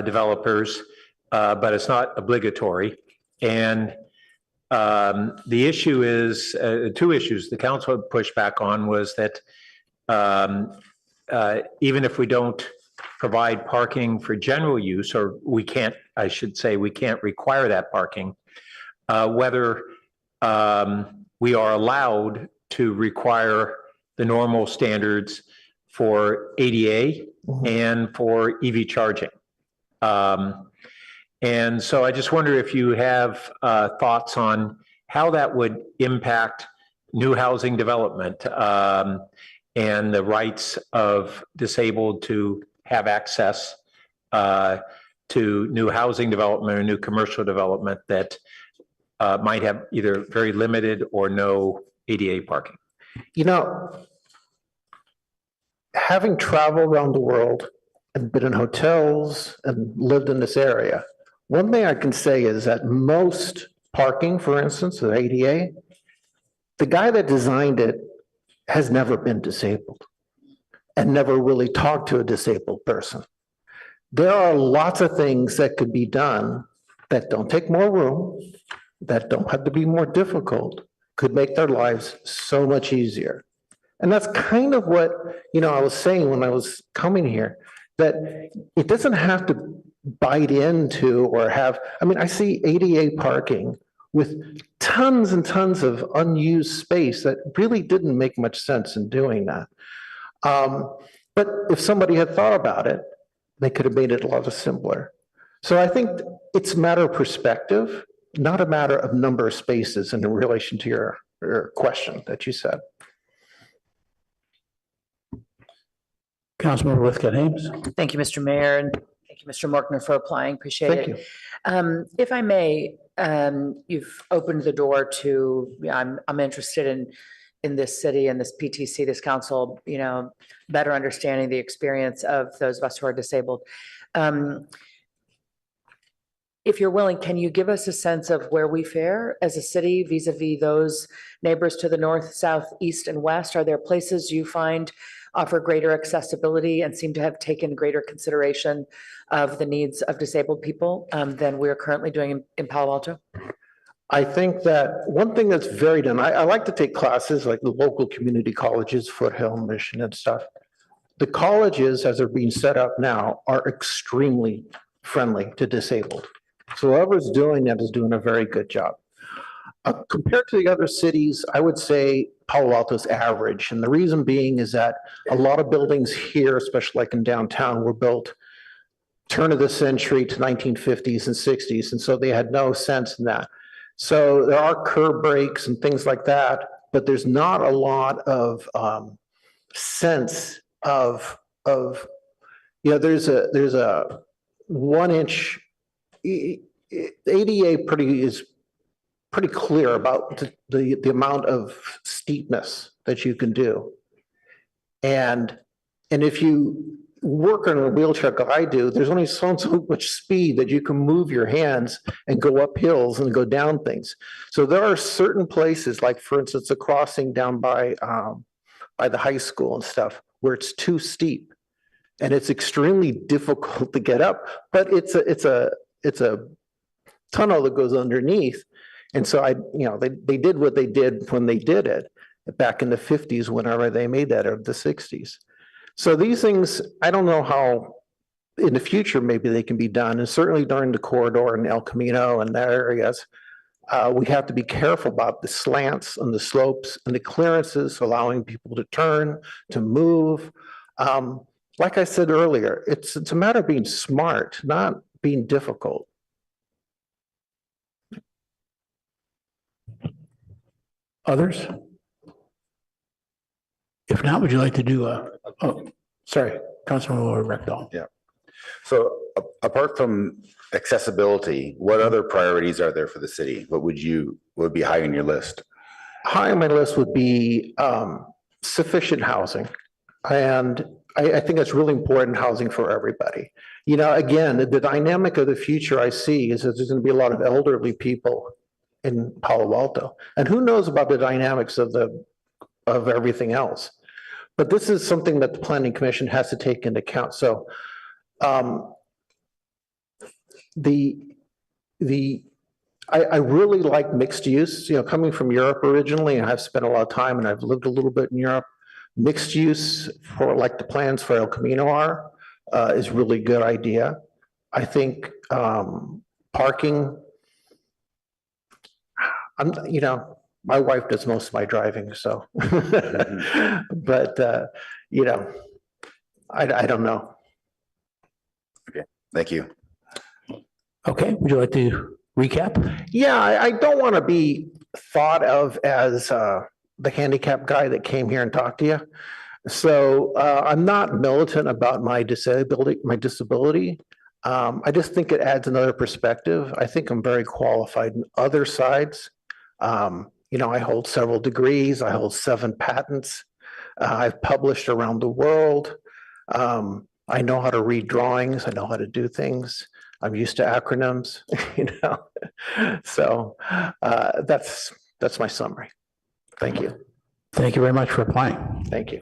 developers, but it's not obligatory. And the issue is, 2 issues the council had pushed back on was that even if we don't provide parking for general use, or we can't, I should say, we can't require that parking, whether we are allowed to require the normal standards for ADA and for EV charging. And so I just wonder if you have thoughts on how that would impact new housing development and the rights of disabled to have access to new housing development or new commercial development that might have either very limited or no ADA parking. You know, having traveled around the world and been in hotels and lived in this area, one thing I can say is that most parking, for instance, the ADA, the guy that designed it has never been disabled and never really talked to a disabled person. There are lots of things that could be done that don't take more room, that don't have to be more difficult, could make their lives so much easier. And that's kind of what, I was saying when I was coming here, that it doesn't have to bite into or have, I see ADA parking with tons and tons of unused space that really didn't make much sense in doing that. But if somebody had thought about it, they could have made it a lot simpler. So I think it's a matter of perspective, not a matter of number of spaces in relation to your question that you said. Councilmember Lithgow Ames. Thank you, Mr. Mayor, and thank you, Mr. Morkner, for applying. Appreciate Thank it. you. If I may, you've opened the door to, I'm interested in this city and this PTC, this council, better understanding the experience of those of us who are disabled. If you're willing, can you give us a sense of where we fare as a city vis-a-vis those neighbors to the north, south, east, and west? Are there places you find offer greater accessibility and seem to have taken greater consideration of the needs of disabled people than we're currently doing in Palo Alto? I think that one thing that's very done, I like to take classes like the local community colleges, Foothill, Mission and stuff. The colleges, as they're being set up now, are extremely friendly to disabled. So whoever's doing that is doing a very good job. Compared to the other cities, I would say Palo Alto's average. And the reason being is that a lot of buildings here, especially like in downtown, were built turn of the century to 1950s and 60s. And so they had no sense in that. So there are curb breaks and things like that, but there's not a lot of sense of there's a 1 inch ADA is pretty clear about the amount of steepness that you can do. And if you work on a wheelchair like I do, there's only so much speed that you can move your hands and go up hills and go down things. So there are certain places, like for instance, a crossing down by the high school and stuff, where it's too steep and it's extremely difficult to get up, but it's a tunnel that goes underneath. And so they did what they did when they did it back in the 50s, whenever they made that, or the 60s. So these things, I don't know how in the future maybe they can be done. And certainly during the corridor in El Camino and that areas, we have to be careful about the slants and the slopes and the clearances, allowing people to turn, to move. Like I said earlier, it's a matter of being smart, not being difficult. Others? If not, would you like to do sorry, Councilmember Rectal. Yeah. So apart from accessibility, what other priorities are there for the city? What would be high on your list? High on my list would be sufficient housing. And I think that's really important, housing for everybody. Again, the dynamic of the future I see is that there's going to be a lot of elderly people in Palo Alto. And who knows about the dynamics of everything else. But this is something that the Planning Commission has to take into account. So I really like mixed use, coming from Europe originally, and I've spent a lot of time and I've lived a little bit in Europe. Mixed use for like the plans for El Camino are is really good idea. I think parking, my wife does most of my driving, so, but, I don't know. Okay, thank you. Okay, would you like to recap? Yeah, I don't want to be thought of as the handicap guy that came here and talked to you. So I'm not militant about my disability. I just think it adds another perspective. I think I'm very qualified in other sides. I hold several degrees. I hold 7 patents. I've published around the world. I know how to read drawings. I know how to do things. I'm used to acronyms, So that's my summary. Thank you. Thank you very much for applying. Thank you.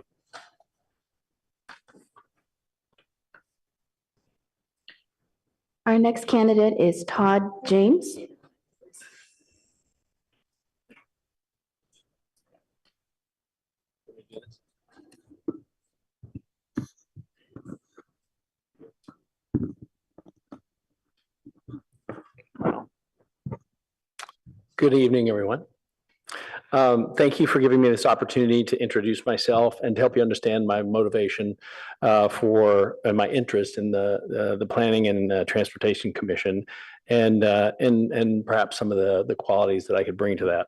Our next candidate is Todd James. Good evening, everyone. Thank you for giving me this opportunity to introduce myself and to help you understand my motivation for my interest in the Planning and Transportation Commission and perhaps some of the qualities that I could bring to that.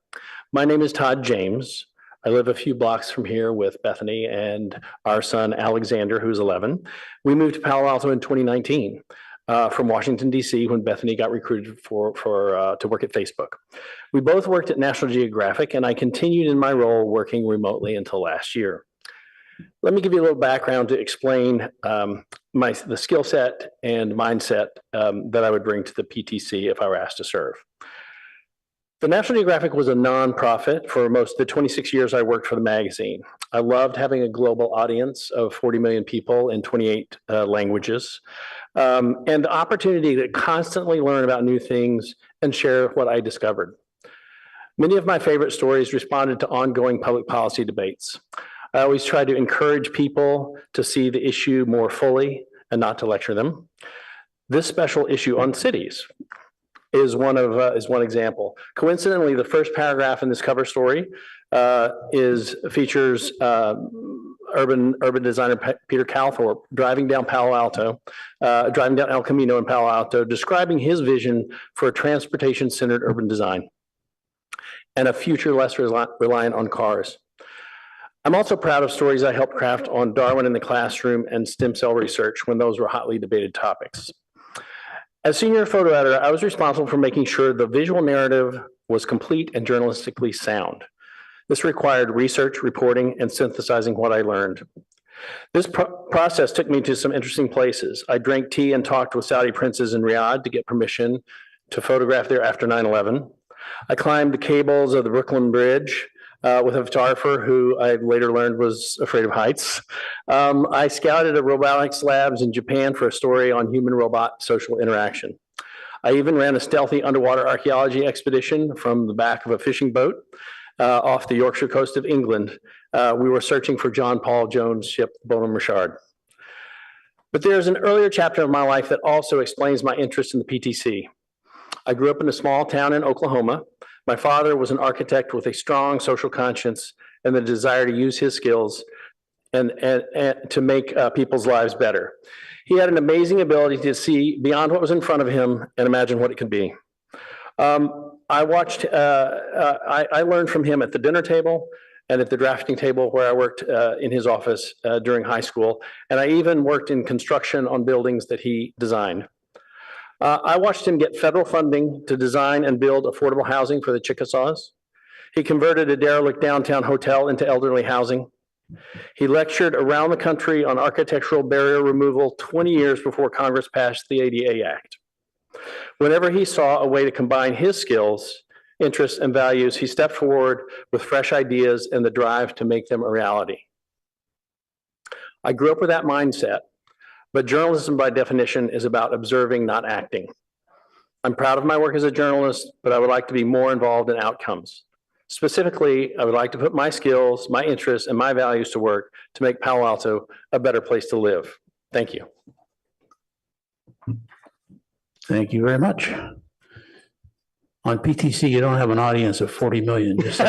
My name is Todd James. I live a few blocks from here with Bethany and our son Alexander, who's 11. We moved to Palo Alto in 2019. From Washington, D.C., when Bethany got recruited to work at Facebook. We both worked at National Geographic, and I continued in my role working remotely until last year. Let me give you a little background to explain the skill set and mindset that I would bring to the PTC if I were asked to serve. The National Geographic was a nonprofit for most of the 26 years I worked for the magazine. I loved having a global audience of 40 million people in 28 languages, and the opportunity to constantly learn about new things and share what I discovered. Many of my favorite stories responded to ongoing public policy debates. I always tried to encourage people to see the issue more fully and not to lecture them. This special issue on cities is one example. Coincidentally, the first paragraph in this cover story features urban designer Peter Calthorpe driving down El Camino in Palo Alto, describing his vision for a transportation-centered urban design and a future less reliant on cars. I'm also proud of stories I helped craft on Darwin in the classroom and stem cell research when those were hotly debated topics. As senior photo editor, I was responsible for making sure the visual narrative was complete and journalistically sound. This required research, reporting, and synthesizing what I learned. This process took me to some interesting places. I drank tea and talked with Saudi princes in Riyadh to get permission to photograph there after 9/11. I climbed the cables of the Brooklyn Bridge with a photographer who I later learned was afraid of heights. I scouted a robotics labs in Japan for a story on human-robot social interaction. I even ran a stealthy underwater archaeology expedition from the back of a fishing boat off the Yorkshire coast of England. We were searching for John Paul Jones' ship, Bonhomme Richard. But there's an earlier chapter of my life that also explains my interest in the PTC. I grew up in a small town in Oklahoma. My father was an architect with a strong social conscience and the desire to use his skills and to make people's lives better. He had an amazing ability to see beyond what was in front of him and imagine what it could be. I learned from him at the dinner table and at the drafting table where I worked in his office during high school. And I even worked in construction on buildings that he designed. I watched him get federal funding to design and build affordable housing for the Chickasaws. He converted a derelict downtown hotel into elderly housing. He lectured around the country on architectural barrier removal 20 years before Congress passed the ADA Act. Whenever he saw a way to combine his skills, interests, and values, he stepped forward with fresh ideas and the drive to make them a reality. I grew up with that mindset. But journalism, by definition, is about observing, not acting. I'm proud of my work as a journalist, but I would like to be more involved in outcomes. Specifically, I would like to put my skills, my interests, and my values to work to make Palo Alto a better place to live. Thank you. Thank you very much. On PTC, you don't have an audience of 40 million. Just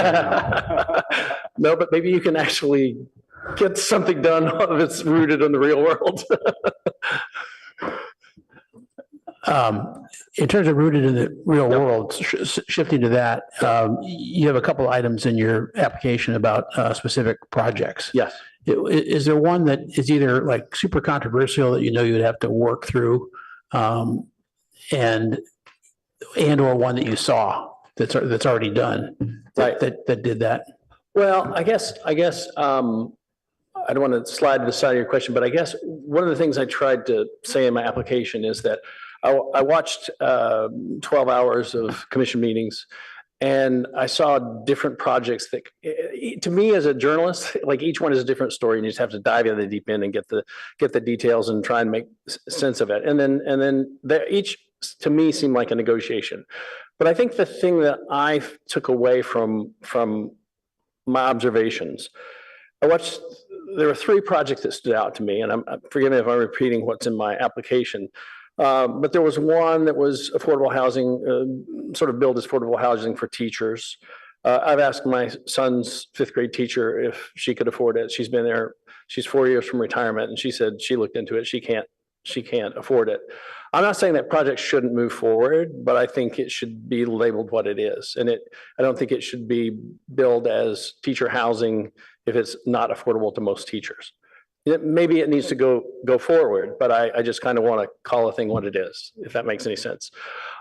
No, but maybe you can actually get something done that's rooted in the real world. In terms of rooted in the real world, shifting to that, you have a couple of items in your application about specific projects. Yes. Is there one that is either like super controversial that you know you'd have to work through, and or one that you saw that's already done that did that? Well, I guess I don't want to slide to the side of your question, but I guess one of the things I tried to say in my application is that I watched 12 hours of commission meetings And I saw different projects that, to me as a journalist, like each one is a different story and you just have to dive in the deep end and get the details and try and make sense of it. And then each to me seemed like a negotiation. But I think the thing that I took away from my observations, there were 3 projects that stood out to me, and forgive me if I'm repeating what's in my application. But there was one that was affordable housing, sort of build as affordable housing for teachers. I've asked my son's 5th grade teacher if she could afford it. She's been there. She's 4 years from retirement, and she said she looked into it. She can't afford it. I'm not saying that project shouldn't move forward, but I think it should be labeled what it is. And I don't think it should be billed as teacher housing if it's not affordable to most teachers. Maybe it needs to go forward, but I just kind of want to call a thing what it is, if that makes any sense.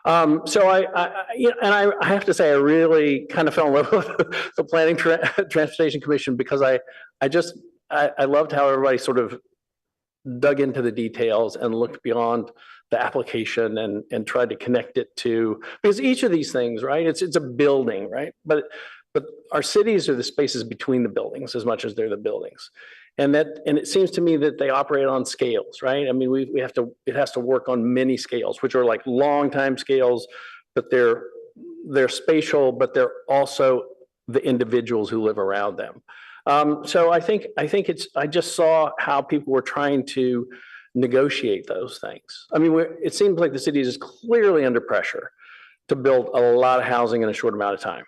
So I have to say, I really kind of fell in love with the Planning Transportation Commission because I loved how everybody sort of dug into the details and looked beyond the application and tried to connect it to, because each of these things, right? It's a building, right? But our cities are the spaces between the buildings as much as they're the buildings. And it seems to me that they operate on scales, right? I mean, it has to work on many scales, which are like long time scales, but they're spatial, but they're also the individuals who live around them. So I think I just saw how people were trying to negotiate those things. I mean, it seems like the city is clearly under pressure to build a lot of housing in a short amount of time.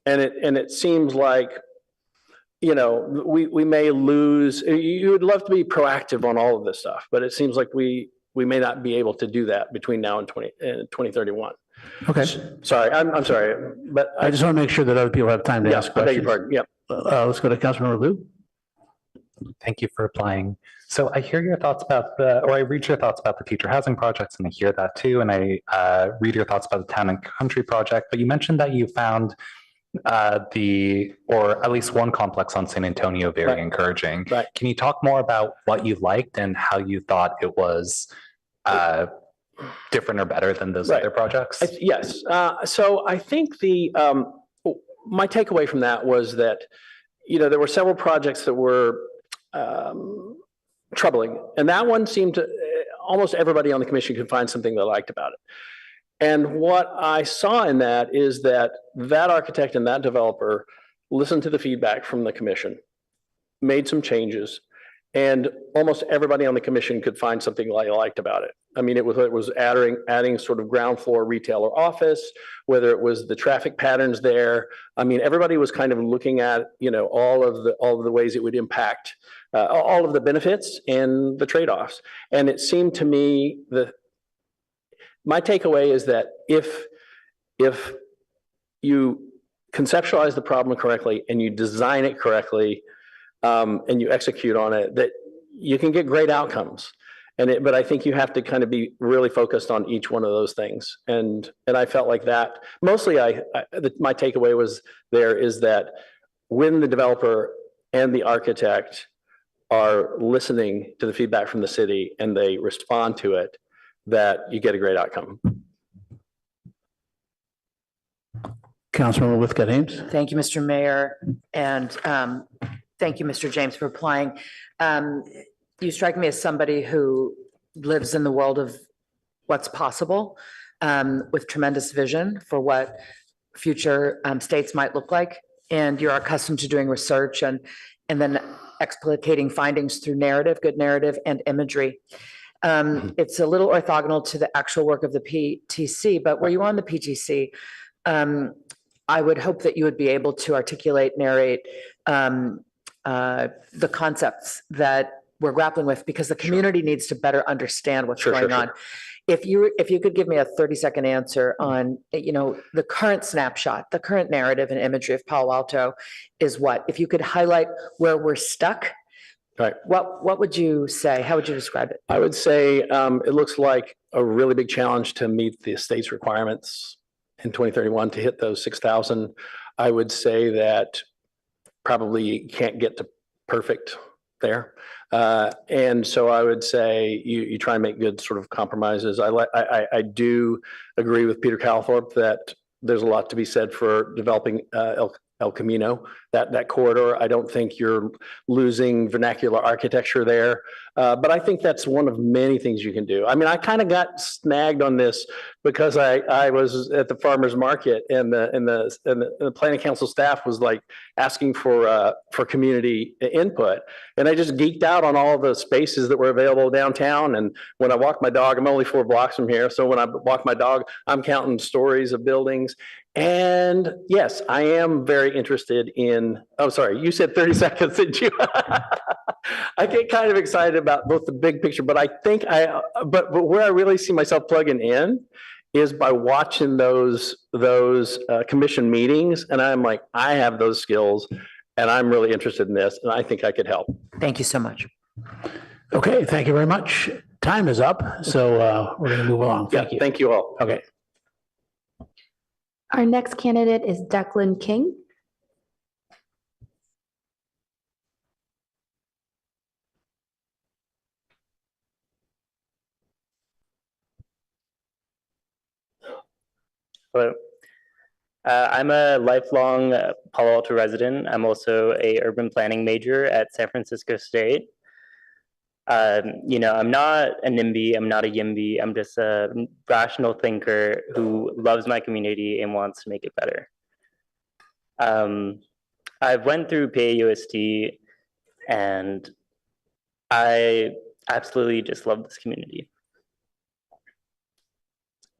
And it seems like, you know, we may lose. You would love to be proactive on all of this stuff, but it seems like we may not be able to do that between now and 2031. Okay. Sorry, I'm sorry, but I just want to make sure that other people have time to ask I beg your questions. pardon. Yep. Let's go to Councilmember Liu. Thank you for applying. So I hear your thoughts about I read your thoughts about the teacher housing projects, and I hear that too. And I read your thoughts about the town and country project, but you mentioned that you found or at least one complex on San Antonio very encouraging. Right. Can you talk more about what you liked and how you thought it was different or better than those other projects? Yes. So I think my takeaway from that was that, you know, there were several projects that were troubling, and that one seemed to almost everybody on the commission could find something they liked about it. And what I saw in that is that architect and that developer listened to the feedback from the commission, made some changes, and almost everybody on the commission could find something they liked about it. I mean, it was adding sort of ground floor retail or office, whether it was the traffic patterns there. I mean, everybody was kind of looking at, you know, all of the ways it would impact all of the benefits and the trade-offs. And it seemed to me that my takeaway is that if you conceptualize the problem correctly and you design it correctly and you execute on it, that you can get great outcomes. But I think you have to kind of be really focused on each one of those things. And I felt like that mostly my takeaway is that when the developer and the architect are listening to the feedback from the city and they respond to it, that you get a great outcome. Councilmember Whitcott-Ames. Thank you, Mr. Mayor. And thank you, Mr. James, for applying. You strike me as somebody who lives in the world of what's possible with tremendous vision for what future states might look like. And you're accustomed to doing research and then explicating findings through narrative, good narrative, and imagery. It's a little orthogonal to the actual work of the PTC, but were you on the PTC? I would hope that you would be able to articulate, narrate the concepts that we're grappling with, because the community needs to better understand what's going on. If you could give me a 30-second answer on, you know, the current snapshot, the current narrative and imagery of Palo Alto is what? If you could highlight where we're stuck, right? What would you say? How would you describe it? I would say it looks like a really big challenge to meet the state's requirements in 2031 to hit those 6,000. I would say that probably you can't get to perfect there. And so I would say you try and make good sort of compromises. I do agree with Peter Calthorpe that there's a lot to be said for developing El Camino, that corridor. I don't think you're losing vernacular architecture there. But I think that's one of many things you can do. I mean, I kind of got snagged on this because I was at the farmer's market and the planning council staff was like asking for community input. And I just geeked out on all the spaces that were available downtown. And when I walk my dog, I'm only 4 blocks from here. So when I walk my dog, I'm counting stories of buildings. And yes, I am very interested in, oh, sorry, you said 30 seconds, didn't you? I get kind of excited about both the big picture, but I think but where I really see myself plugging in is by watching those commission meetings. And I'm like, I have those skills and I'm really interested in this and I think I could help. Thank you so much. Okay, thank you very much. Time is up, so we're going to move along. Thank you. Thank you all. Okay. Our next candidate is Declan King. Hello. I'm a lifelong Palo Alto resident. I'm also a urban planning major at San Francisco State. You know, I'm not a NIMBY, I'm not a YIMBY, I'm just a rational thinker who loves my community and wants to make it better. I've went through PAUSD and I absolutely just love this community.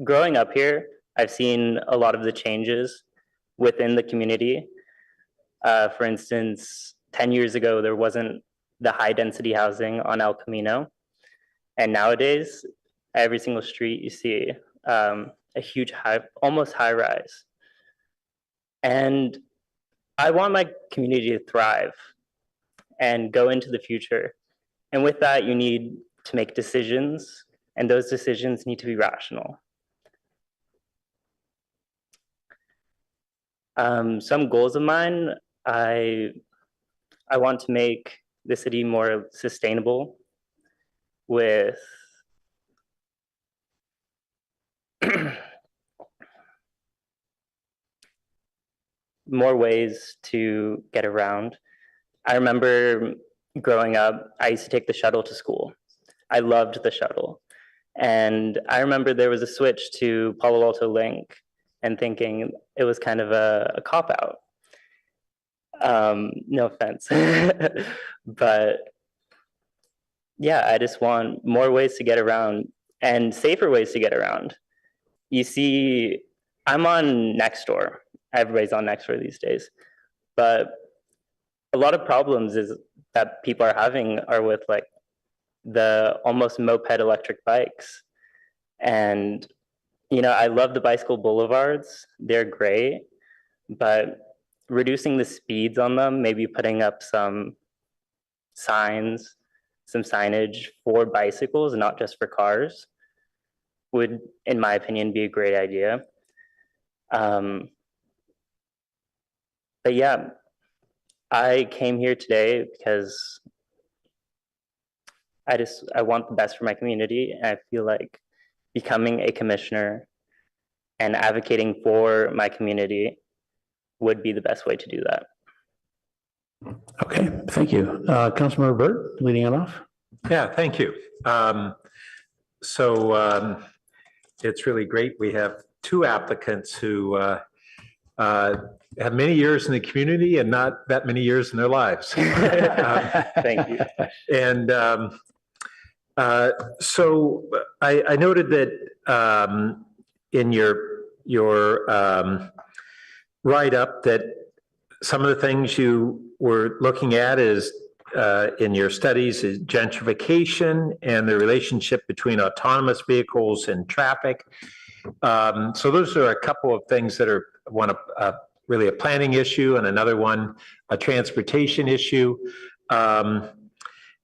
Growing up here, I've seen a lot of the changes within the community. For instance, 10 years ago, there wasn't the high density housing on El Camino. And nowadays, every single street you see a huge almost high rise. And I want my community to thrive and go into the future. And with that, you need to make decisions, and those decisions need to be rational. Some goals of mine, I want to make the city more sustainable with more ways to get around. I remember growing up, I used to take the shuttle to school. I loved the shuttle. And I remember there was a switch to Palo Alto Link and thinking it was kind of a cop-out. No offense, but yeah, I just want more ways to get around and safer ways to get around. You see, I'm on Nextdoor. Everybody's on Nextdoor these days, but a lot of problems that people are having are with like the almost moped electric bikes. And, you know, I love the bicycle boulevards. They're great, but reducing the speeds on them, maybe putting up some signs, some signage for bicycles, not just for cars, would, in my opinion, be a great idea. But yeah, I came here today because I want the best for my community, and I feel like becoming a commissioner and advocating for my community would be the best way to do that. Okay, thank you. Councilmember Burt, leading it off. Yeah, thank you. It's really great. We have 2 applicants who have many years in the community and not that many years in their lives. Thank you. And so I noted that in your write-up that some of the things you were looking at is in your studies is gentrification and the relationship between autonomous vehicles and traffic. So those are a couple of things that are really a planning issue, and another one a transportation issue.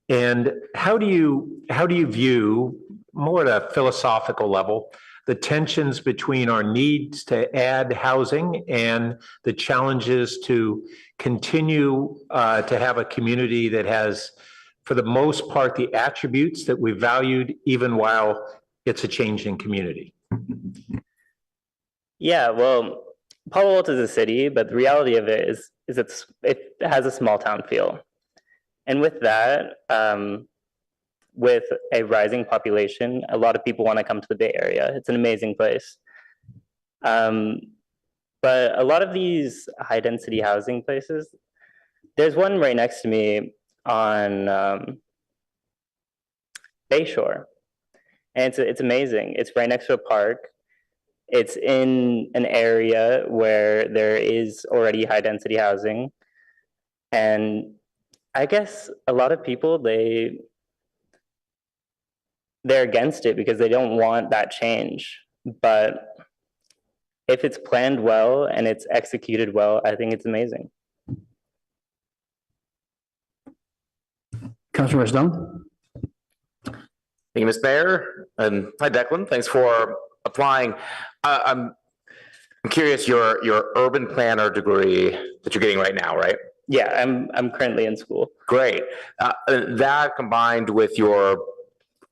And how do you view, more at a philosophical level, the tensions between our needs to add housing and the challenges to continue to have a community that has, for the most part, the attributes that we valued even while it's a changing community? Yeah, well, Palo Alto is a city, but the reality of it is it has a small town feel. And with that, with a rising population, a lot of people want to come to the Bay Area. It's an amazing place. But a lot of these high density housing places, there's one right next to me on Bayshore. And it's amazing. It's right next to a park. It's in an area where there is already high density housing. And I guess a lot of people, they're against it because they don't want that change. But if it's planned well and it's executed well, I think it's amazing. Councilor Stone? Thank you, Ms. Mayor, and hi, Declan. Thanks for applying. I'm curious, your urban planner degree that you're getting right now, right? Yeah, I'm currently in school. Great. That combined with your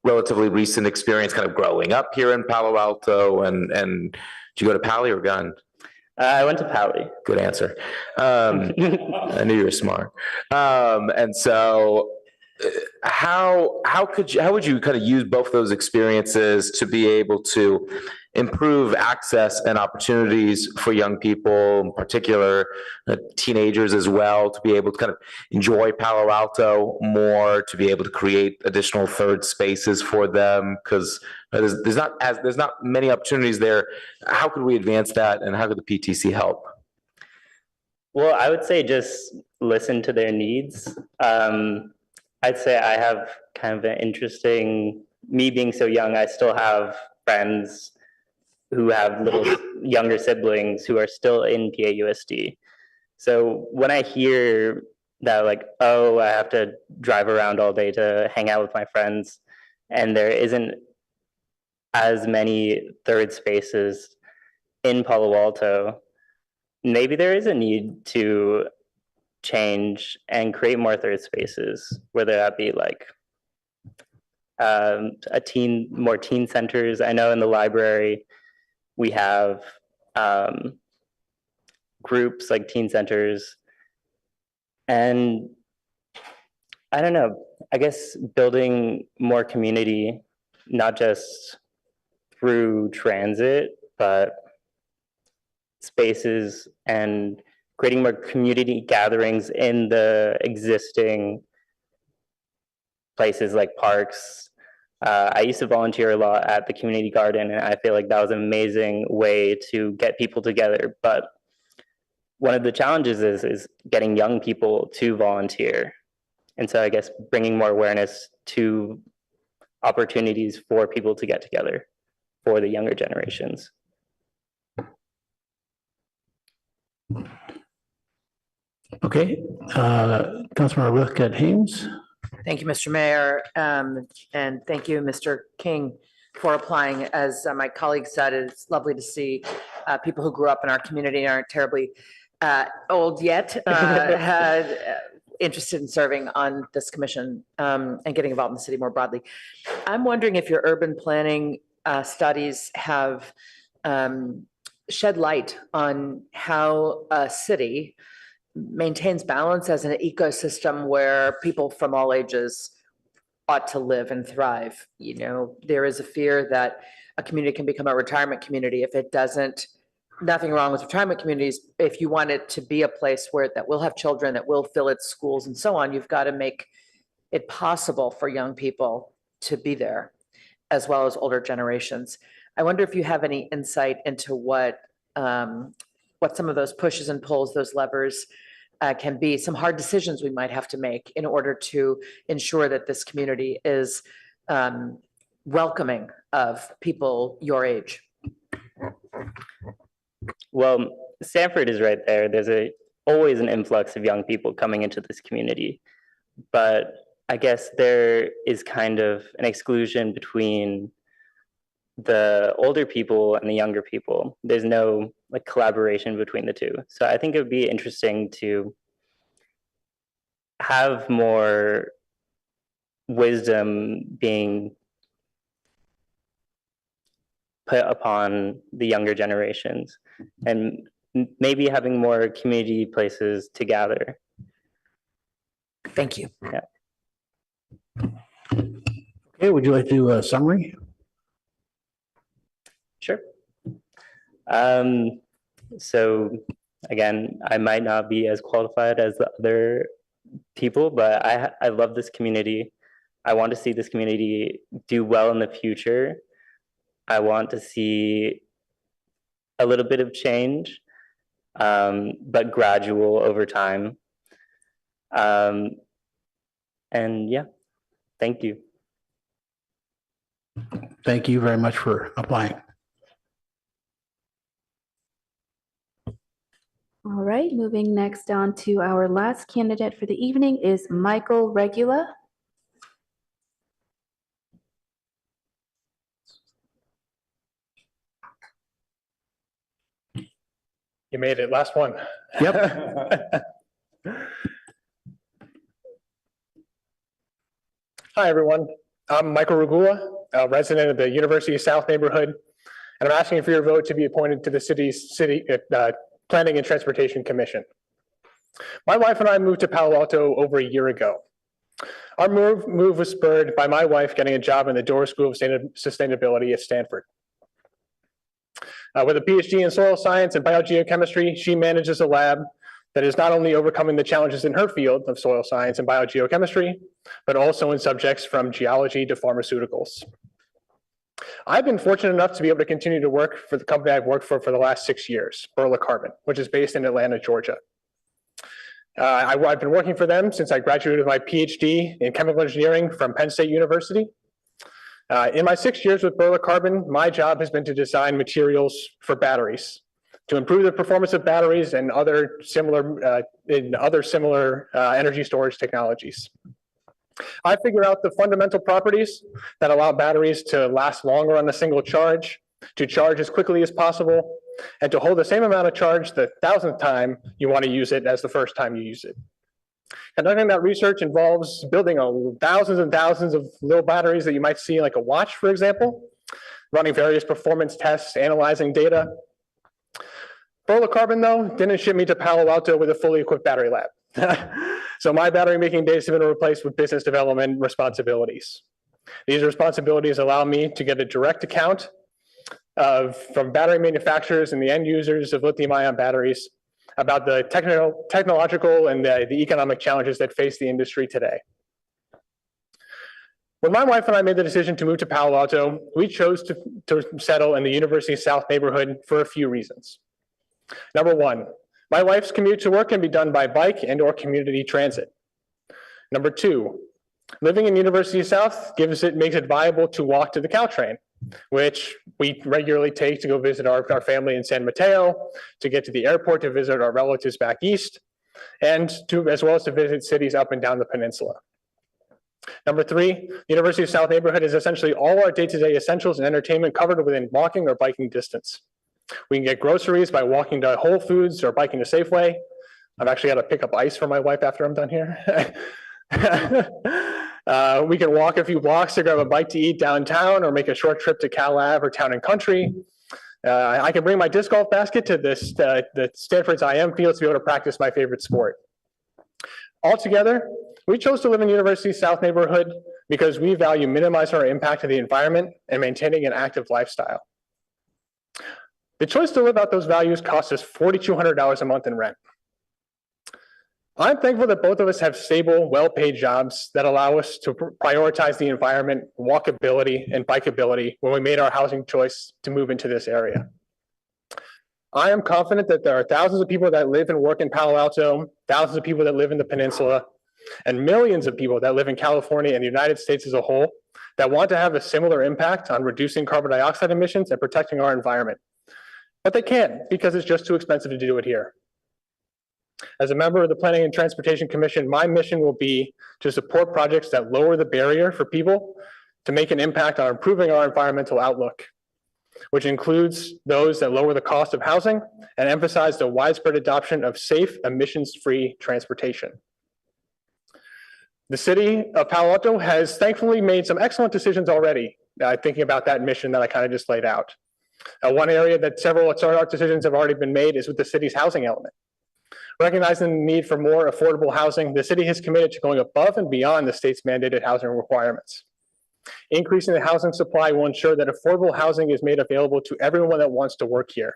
relatively recent experience kind of growing up here in Palo Alto, and did you go to Pali or Gun? I went to Pali. Good answer. I knew you were smart. And so how would you kind of use both those experiences to be able to improve access and opportunities for young people, in particular teenagers as well, to be able to kind of enjoy Palo Alto more, to be able to create additional third spaces for them? Because there's not many opportunities there. How could we advance that, and how could the PTC help? Well, I would say just listen to their needs. I'd say I have kind of an interesting, me being so young, I still have friends who have little younger siblings who are still in PAUSD. So when I hear that, like, oh, I have to drive around all day to hang out with my friends, and there isn't as many third spaces in Palo Alto, maybe there is a need to change and create more third spaces, whether that be like more teen centers. I know in the library we have groups like teen centers, and I don't know, I guess building more community, not just through transit, but spaces and creating more community gatherings in the existing places like parks. I used to volunteer a lot at the community garden, and I feel like that was an amazing way to get people together. But one of the challenges is getting young people to volunteer. And so I guess bringing more awareness to opportunities for people to get together for the younger generations. Okay, Councilmember Whitcutt Hames. Thank you, Mr. Mayor, and thank you, Mr. King, for applying. As my colleague said, it's lovely to see people who grew up in our community and aren't terribly old yet, interested in serving on this commission and getting involved in the city more broadly. I'm wondering if your urban planning studies have shed light on how a city maintains balance as an ecosystem where people from all ages ought to live and thrive. You know, there is a fear that a community can become a retirement community if it doesn't. Nothing wrong with retirement communities. If you want it to be a place where that will have children, that will fill its schools and so on, you've got to make it possible for young people to be there, as well as older generations. I wonder if you have any insight into what some of those pushes and pulls, those levers can be, some hard decisions we might have to make in order to ensure that this community is welcoming of people your age. Well, Sanford is right there. There's always an influx of young people coming into this community, but I guess there is kind of an exclusion between the older people and the younger people. There's no like collaboration between the two. So I think it would be interesting to have more wisdom being put upon the younger generations and maybe having more community places to gather. Thank you. Yeah. Okay, would you like to do a summary? Sure. So again, I might not be as qualified as the other people, but I love this community. I want to see this community do well in the future. I want to see a little bit of change, but gradual over time. And yeah, thank you. Thank you very much for applying. All right, moving next on to our last candidate for the evening is Michael Regula. You made it, last one. Yep. Hi, everyone. I'm Michael Regula, a resident of the University of South neighborhood, and I'm asking for your vote to be appointed to the city's Planning and Transportation Commission. My wife and I moved to Palo Alto over a year ago. Our move was spurred by my wife getting a job in the Dorr School of Sustainability at Stanford. With a PhD in soil science and biogeochemistry, she manages a lab that is not only overcoming the challenges in her field of soil science and biogeochemistry, but also in subjects from geology to pharmaceuticals. I've been fortunate enough to be able to continue to work for the company I've worked for the last 6 years, Burla Carbon, which is based in Atlanta, Georgia. I've been working for them since I graduated with my PhD in chemical engineering from Penn State University. In my 6 years with Burla Carbon, my job has been to design materials for batteries, to improve the performance of batteries and other similar energy storage technologies. I figure out the fundamental properties that allow batteries to last longer on a single charge, to charge as quickly as possible, and to hold the same amount of charge the 1,000th time you want to use it as the first time you use it. Conducting that research involves building thousands and thousands of little batteries that you might see like a watch, for example, running various performance tests, analyzing data. Burla Carbon, though, didn't ship me to Palo Alto with a fully equipped battery lab. So my battery making days have been replaced with business development responsibilities. These responsibilities allow me to get a direct account from battery manufacturers and the end users of lithium-ion batteries about the technological and the economic challenges that face the industry today. When my wife and I made the decision to move to Palo Alto, we chose to settle in the University of South neighborhood for a few reasons. Number one, my wife's commute to work can be done by bike and or community transit. Number two, living in University of South makes it viable to walk to the Caltrain, which we regularly take to go visit our family in San Mateo, to get to the airport to visit our relatives back east, and as well as to visit cities up and down the peninsula. Number three, University of South neighborhood is essentially all our day-to-day essentials and entertainment covered within walking or biking distance. We can get groceries by walking to Whole Foods or biking to Safeway. I've actually got to pick up ice for my wife after I'm done here. We can walk a few blocks to grab a bite to eat downtown or make a short trip to Cal Ave or Town and Country. I can bring my disc golf basket to the Stanford's IM field to be able to practice my favorite sport. Altogether, we chose to live in University South neighborhood because we value minimizing our impact to the environment and maintaining an active lifestyle. The choice to live out those values costs us $4,200 a month in rent. I'm thankful that both of us have stable, well-paid jobs that allow us to prioritize the environment, walkability, and bikeability when we made our housing choice to move into this area. I am confident that there are thousands of people that live and work in Palo Alto, thousands of people that live in the peninsula, and millions of people that live in California and the United States as a whole that want to have a similar impact on reducing carbon dioxide emissions and protecting our environment. But they can't because it's just too expensive to do it here. As a member of the Planning and Transportation Commission, my mission will be to support projects that lower the barrier for people to make an impact on improving our environmental outlook, which includes those that lower the cost of housing and emphasize the widespread adoption of safe, emissions-free transportation. The city of Palo Alto has thankfully made some excellent decisions already, thinking about that mission that I kind of just laid out. One area that several charter decisions have already been made is with the city's housing element. Recognizing the need for more affordable housing, the city has committed to going above and beyond the state's mandated housing requirements. Increasing the housing supply will ensure that affordable housing is made available to everyone that wants to work here,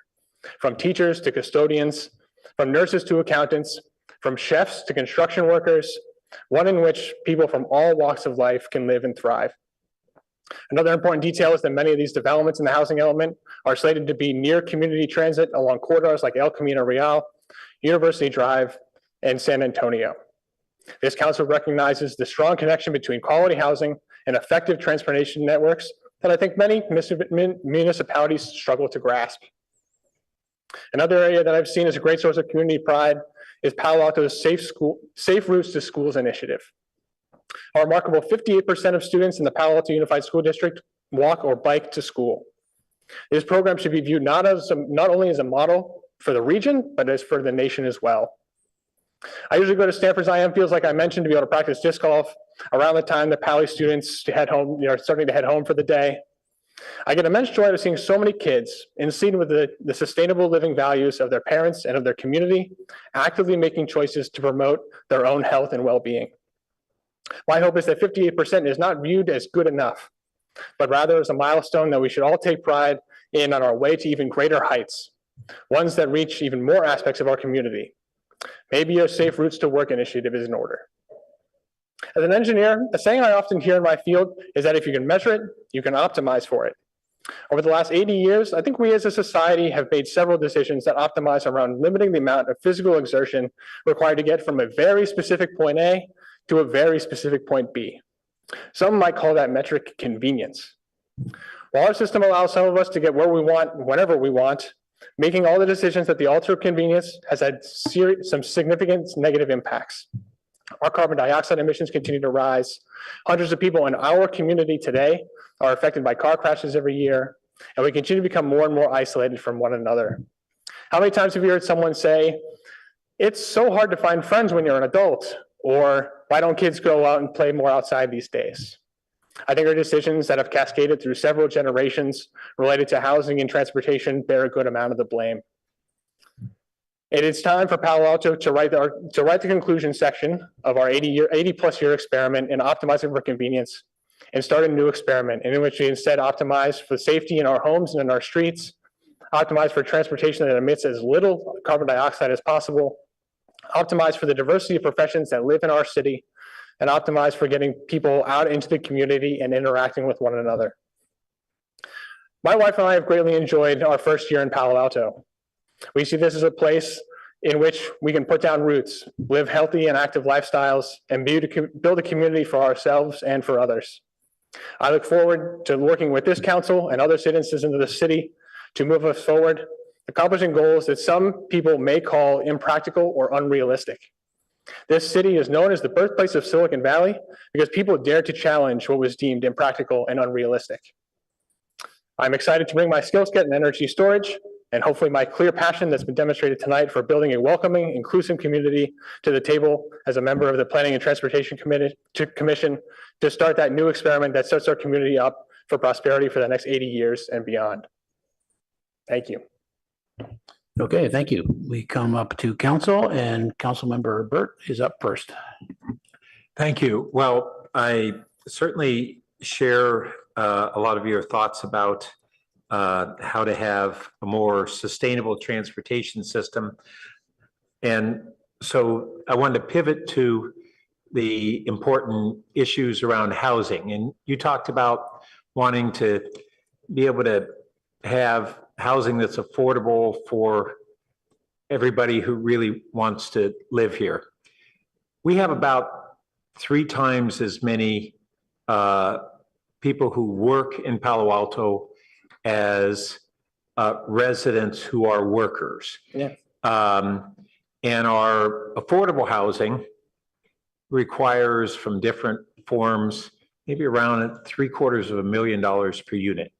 from teachers to custodians, from nurses to accountants, from chefs to construction workers, one in which people from all walks of life can live and thrive. Another important detail is that many of these developments in the housing element are slated to be near community transit along corridors like El Camino Real, University Drive, and San Antonio. This council recognizes the strong connection between quality housing and effective transportation networks that I think many municipalities struggle to grasp. Another area that I've seen as a great source of community pride is Palo Alto's Safe Routes to Schools initiative. A remarkable 58% of students in the Palo Alto Unified School District walk or bike to school. This program should be viewed not only as a model for the region, but as for the nation as well. I usually go to Stanford's IM fields, like I mentioned, to be able to practice disc golf around the time that Pali students head home, starting to head home for the day. I get immense joy of seeing so many kids in sync with the sustainable living values of their parents and of their community, actively making choices to promote their own health and well-being. My hope is that 58% is not viewed as good enough, but rather as a milestone that we should all take pride in on our way to even greater heights, ones that reach even more aspects of our community. Maybe a Safe Routes to Work initiative is in order. As an engineer, a saying I often hear in my field is that if you can measure it, you can optimize for it. Over the last 80 years, I think we as a society have made several decisions that optimize around limiting the amount of physical exertion required to get from a very specific point A to a very specific point B. Some might call that metric convenience. While our system allows some of us to get where we want, whenever we want, making all the decisions that the alter of convenience has had some significant negative impacts. Our carbon dioxide emissions continue to rise. Hundreds of people in our community today are affected by car crashes every year, and we continue to become more and more isolated from one another. How many times have you heard someone say, "It's so hard to find friends when you're an adult," or "Why don't kids go out and play more outside these days?" I think our decisions that have cascaded through several generations related to housing and transportation bear a good amount of the blame. It is time for Palo Alto to write the conclusion section of our 80+ year experiment in optimizing for convenience and start a new experiment in which we instead optimize for safety in our homes and in our streets, optimize for transportation that emits as little carbon dioxide as possible, optimize for the diversity of professions that live in our city, and optimize for getting people out into the community and interacting with one another. My wife and I have greatly enjoyed our first year in Palo Alto. We see this as a place in which we can put down roots, live healthy and active lifestyles, and build a community for ourselves and for others. I look forward to working with this council and other citizens in the city to move us forward, accomplishing goals that some people may call impractical or unrealistic. This city is known as the birthplace of Silicon Valley because people dared to challenge what was deemed impractical and unrealistic. I'm excited to bring my skill set in energy storage and hopefully my clear passion that's been demonstrated tonight for building a welcoming, inclusive community to the table as a member of the Planning and Transportation Commission to start that new experiment that sets our community up for prosperity for the next 80 years and beyond. Thank you. Okay, thank you. We come up to council, and Councilmember Burt is up first. Thank you. Well, I certainly share a lot of your thoughts about how to have a more sustainable transportation system. And so I wanted to pivot to the important issues around housing. And you talked about wanting to be able to have housing that's affordable for everybody who really wants to live here. We have about 3 times as many people who work in Palo Alto as residents who are workers. Yeah. And our affordable housing requires from different forms, maybe around $750,000 per unit.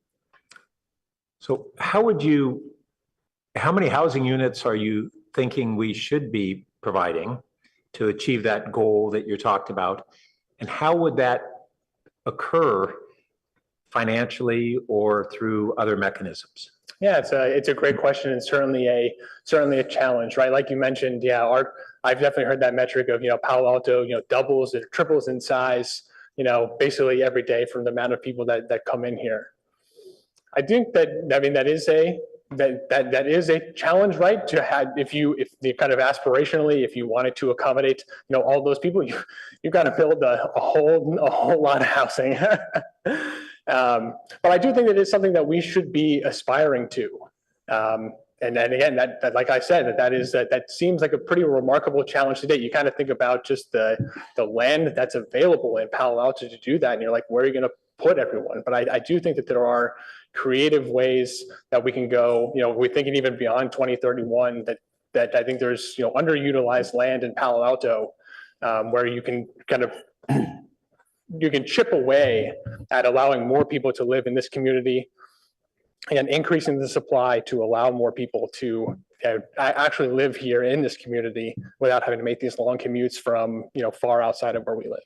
So how many housing units are you thinking we should be providing to achieve that goal that you talked about? And how would that occur financially or through other mechanisms? Yeah, it's a great question and certainly a challenge, right? Like you mentioned, yeah, I've definitely heard that metric of, Palo Alto, doubles or triples in size, basically every day from the amount of people that come in here. I think that, that is a challenge, right? To have, if you kind of aspirationally, if you wanted to accommodate, all those people, you've got to build a whole lot of housing. But I do think that it's something that we should be aspiring to. And then again, that like I said, that seems like a pretty remarkable challenge today. You kind of think about just the land that's available in Palo Alto to do that, and you're like, where are you going to put everyone? But I do think that there are creative ways that we can go. We're thinking even beyond 2031. That I think there's underutilized land in Palo Alto where you can kind of you can chip away at allowing more people to live in this community and increasing the supply to allow more people to actually live here in this community without having to make these long commutes from far outside of where we live.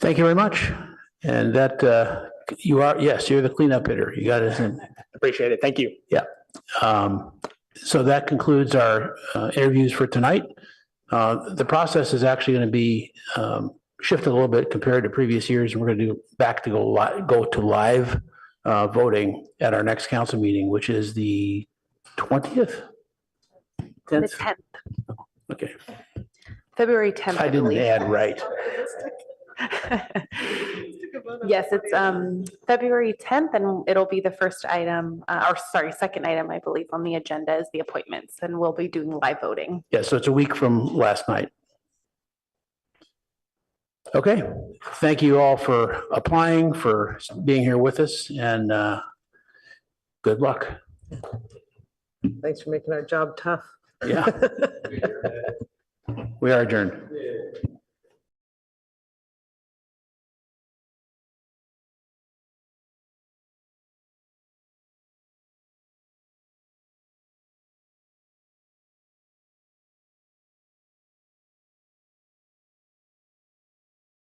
Thank you very much. And that you're the cleanup hitter. You got it. Appreciate it. Thank you. Yeah. So that concludes our interviews for tonight. The process is actually going to be shifted a little bit compared to previous years. We're going to go to live voting at our next council meeting, which is the 20th? The 10th. Okay. February 10th. I didn't add right. Yes, it's February 10th, and it'll be the first item, second item, I believe, on the agenda is the appointments, and we'll be doing live voting. Yeah, so it's a week from last night. Okay, thank you all for applying, for being here with us, and good luck. Thanks for making our job tough. Yeah. We are adjourned.